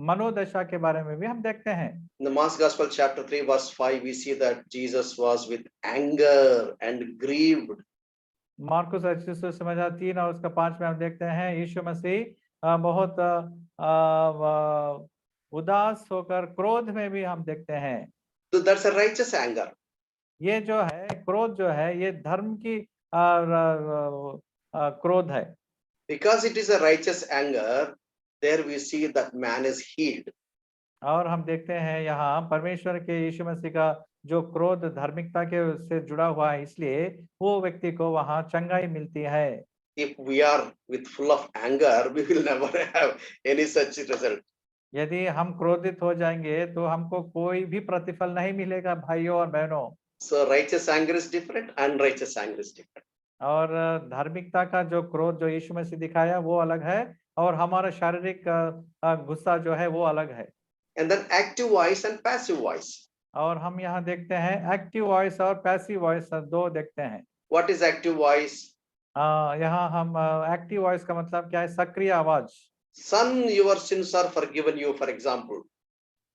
S2: मनोदशा के बारे में भी हम देखते हैं।
S1: In the Mark's Gospel chapter 3 verse 5, we see that Jesus was with anger and grieved.
S2: Marcus सुसमाचार 3 और उसका 5 में हम देखते हैं यीशु मसीह बहुत उदास होकर क्रोध में भी हम देखते हैं।
S1: So that's a righteous anger.
S2: ये जो है क्रोध जो है ये धर्म की क्रोध है।
S1: Because it is a righteous anger, there we see that man is healed.
S2: और हम देखते हैं यहाँ परमेश्वर के यीशु मसीह का जो क्रोध धार्मिकता के से जुड़ा हुआ है, इसलिए वो व्यक्ति को वहाँ चंगाई मिलती है।
S1: If we are with full of anger, we will never have any such result.
S2: यदि हम क्रोधित हो जाएंगे तो हमको कोई भी प्रतिफल नहीं मिलेगा भाइयों और बहनों।
S1: So righteous anger is different, unrighteous anger is different.
S2: और धार्मिकता का जो क्रोध जो यीशु मसीह दिखाया वो अलग है और हमारा शारीरिक गुस्सा जो है वो अलग है।
S1: And then active voice and passive voice.
S2: और हम यहाँ देखते हैं एक्टिव वॉइस और पैसिव वॉइस दो देखते हैं।
S1: What is active voice?
S2: यहाँ हम एक्टिव वॉइस का मतलब क्या है? सक्रिय आवाज।
S1: Son, your sins are forgiven you, for example.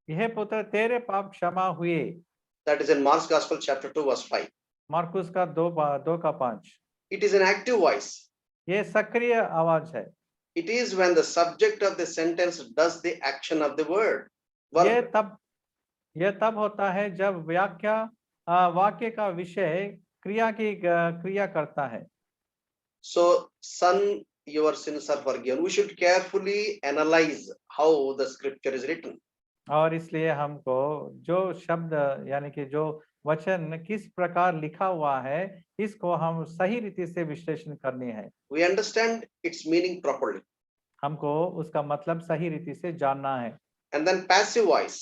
S2: यह पुत्र तेरे पाप क्षमा हुए।
S1: That is in Mark's Gospel chapter 2 verse 5.
S2: Marcus का 2 का 5।
S1: It is an active voice.
S2: ये सक्रिय आवाज है।
S1: It is when the subject of the sentence does the action of the word.
S2: ये तब होता है जब वाक्य का विषय क्रिया करता है।
S1: So, son, your sins are forgiven. We should carefully analyze how the scripture is written.
S2: और इसलिए हमको जो शब्द यानी कि जो वचन किस प्रकार लिखा हुआ है, इसको हम सही रीति से विश्लेषण करनी है।
S1: We understand its meaning properly.
S2: हमको उसका मतलब सही रीति से जानना है।
S1: And then passive voice.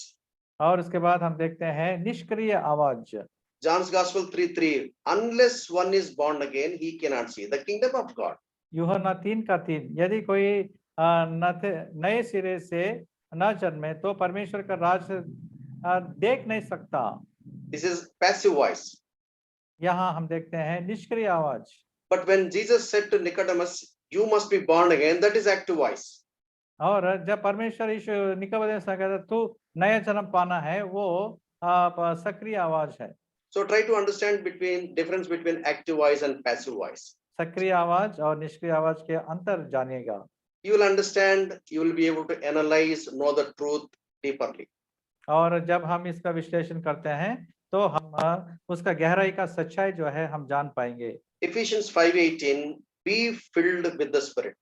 S2: और उसके बाद हम देखते हैं निष्क्रिय आवाज।
S1: John's Gospel 3:3. Unless one is born again, he cannot see the kingdom of God.
S2: यूहन्ना 3:3, यदि कोई नए सिरे से न जन्मे तो परमेश्वर का राज देख नहीं सकता।
S1: This is passive voice.
S2: यहाँ हम देखते हैं निष्क्रिय आवाज।
S1: But when Jesus said to Nicodemus, you must be born again, that is active voice.
S2: और जब परमेश्वर यीशु निकोदेमुस से कहता तू नया जन्म पाना है, वो सक्रिय आवाज है।
S1: So try to understand difference between active voice and passive voice.
S2: सक्रिय आवाज और निष्क्रिय आवाज के अंतर जानिएगा।
S1: You will understand, you will be able to analyze, know the truth deeperly.
S2: और जब हम इसका विश्लेषण करते हैं तो हम उसका गहराई का सच्चाई जो है हम जान पाएंगे।
S1: Ephesians 5:18, be filled with the Spirit.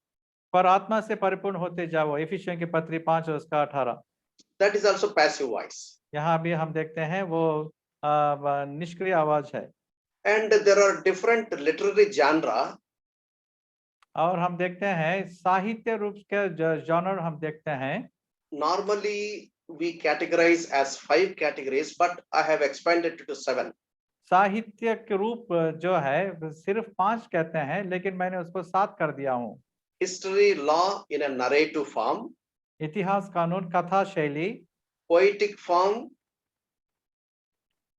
S2: पर आत्मा से परिपूर्ण होते जाओ, इफिसियों की पत्री 5:18।
S1: That is also passive voice.
S2: यहाँ भी हम देखते हैं वो निष्क्रिय आवाज है।
S1: And there are different literary genre.
S2: और हम देखते हैं साहित्य रूप के जॉनर हम देखते हैं।
S1: Normally we categorize as 5 categories, but I have expanded it to 7.
S2: साहित्य के रूप जो है सिर्फ 5 कहते हैं, लेकिन मैंने उसको 7 कर दिया हूँ।
S1: History, law in a narrative form,
S2: इतिहास, कानून, कथा शैली,
S1: poetic form,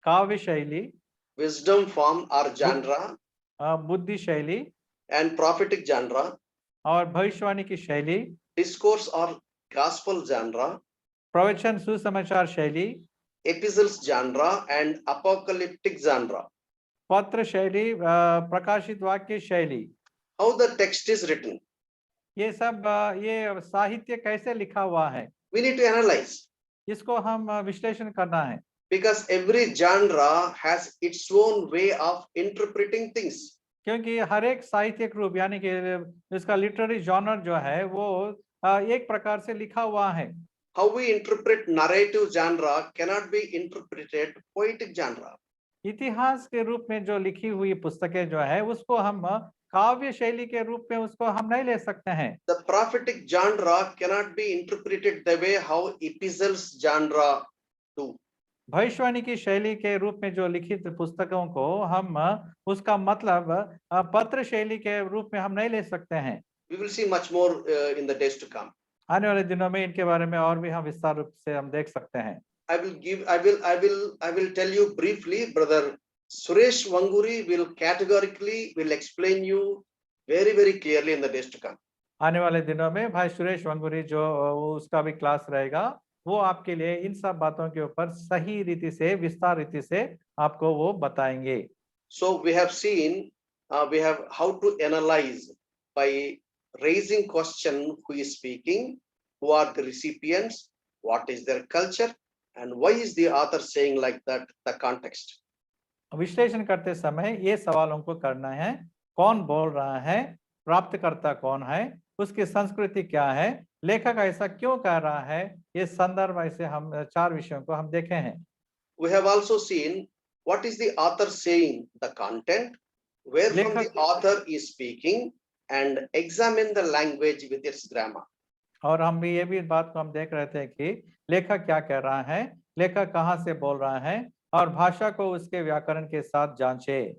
S2: काव्य शैली,
S1: wisdom form or genre,
S2: बुद्धि शैली
S1: and prophetic genre,
S2: और भविष्यवाणी की शैली,
S1: discourse or gospel genre,
S2: प्रवचन सुसमाचार शैली,
S1: epistles genre, and apocalyptic genre.
S2: पत्र शैली, प्रकाशित वाक्य शैली।
S1: How the text is written,
S2: ये सब ये साहित्य कैसे लिखा हुआ है,
S1: we need to analyze,
S2: इसको हम विश्लेषण करना है।
S1: because every genre has its own way of interpreting things.
S2: क्योंकि हर एक साहित्यिक रूप यानी कि इसका लिटरेरी जॉनर जो है वो एक प्रकार से लिखा हुआ है।
S1: How we interpret narrative genre cannot be interpreted poetic genre.
S2: इतिहास के रूप में जो लिखी हुई पुस्तकें जो है उसको हम काव्य शैली के रूप में उसको हम नहीं ले सकते हैं।
S1: The prophetic genre cannot be interpreted the way how epistles genre do.
S2: भविष्यवाणी की शैली के रूप में जो लिखित पुस्तकों को हम उसका मतलब पत्र शैली के रूप में हम नहीं ले सकते हैं।
S1: We will see much more in the days to come.
S2: आने वाले दिनों में इनके बारे में और भी हम विस्तार रूप से हम देख सकते हैं।
S1: I will tell you briefly. Brother Suresh Wanguri will categorically will explain you very clearly in the days to come.
S2: आने वाले दिनों में भाई सुरेश वंगुरी जो उसका भी क्लास रहेगा, वो आपके लिए इन सब बातों के ऊपर सही रीति से विस्तार रीति से आपको वो बताएंगे।
S1: So we have seen we have how to analyze by raising question who is speaking, who are the recipients, what is their culture, and why is the author saying like that, the context.
S2: विश्लेषण करते समय ये सवालों को करना है, कौन बोल रहा है, प्राप्तकर्ता कौन है, उसकी संस्कृति क्या है, लेखक ऐसा क्यों कह रहा है, ये संदर्भ ऐसे हम 4 विषयों को हम देखे हैं।
S1: We have also seen what is the author saying, the content, where from the author is speaking, and examine the language with its grammar.
S2: और हम भी ये भी बात को हम देख रहे थे कि लेखक क्या कह रहा है, लेखक कहाँ से बोल रहा है और भाषा को उसके व्याकरण के साथ जांचे।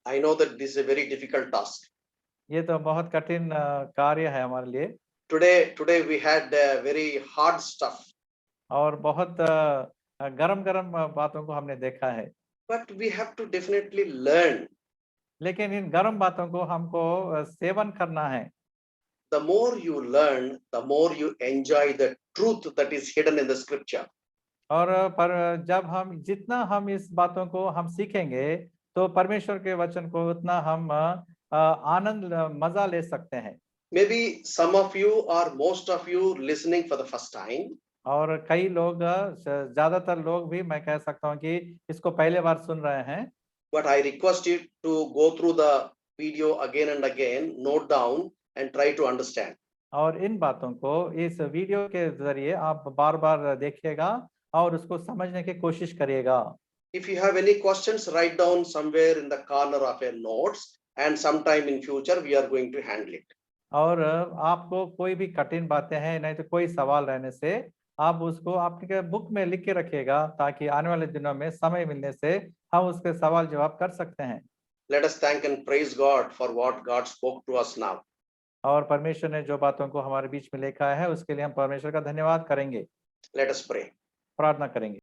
S1: I know that this is a very difficult task.
S2: ये तो बहुत कठिन कार्य है हमारे लिए।
S1: Today we had very hard stuff.
S2: और बहुत गरम बातों को हमने देखा है।
S1: But we have to definitely learn.
S2: लेकिन इन गरम बातों को हमको सेवन करना है।
S1: The more you learn, the more you enjoy the truth that is hidden in the scripture.
S2: और पर जब हम जितना हम इस बातों को हम सीखेंगे तो परमेश्वर के वचन को उतना हम आनंद मजा ले सकते हैं।
S1: Maybe some of you or most of you listening for the first time.
S2: और कई लोग ज्यादातर लोग भी मैं कह सकता हूँ कि इसको पहले बार सुन रहे हैं।
S1: But I request you to go through the video again and again, note down and try to understand.
S2: और इन बातों को इस वीडियो के जरिए आप बार बार देखिएगा और उसको समझने की कोशिश करिएगा।
S1: If you have any questions, write down somewhere in the corner of your notes, and sometime in future we are going to handle it.
S2: और आपको कोई भी कठिन बातें हैं नहीं तो कोई सवाल रहने से आप उसको आपके बुक में लिख के रखिएगा ताकि आने वाले दिनों में समय मिलने से हम उसके सवाल जवाब कर सकते हैं।
S1: Let us thank and praise God for what God spoke to us now.
S2: और परमेश्वर ने जो बातों को हमारे बीच में लिखा है उसके लिए हम परमेश्वर का धन्यवाद करेंगे,
S1: Let us pray.
S2: प्रार्थना करेंगे।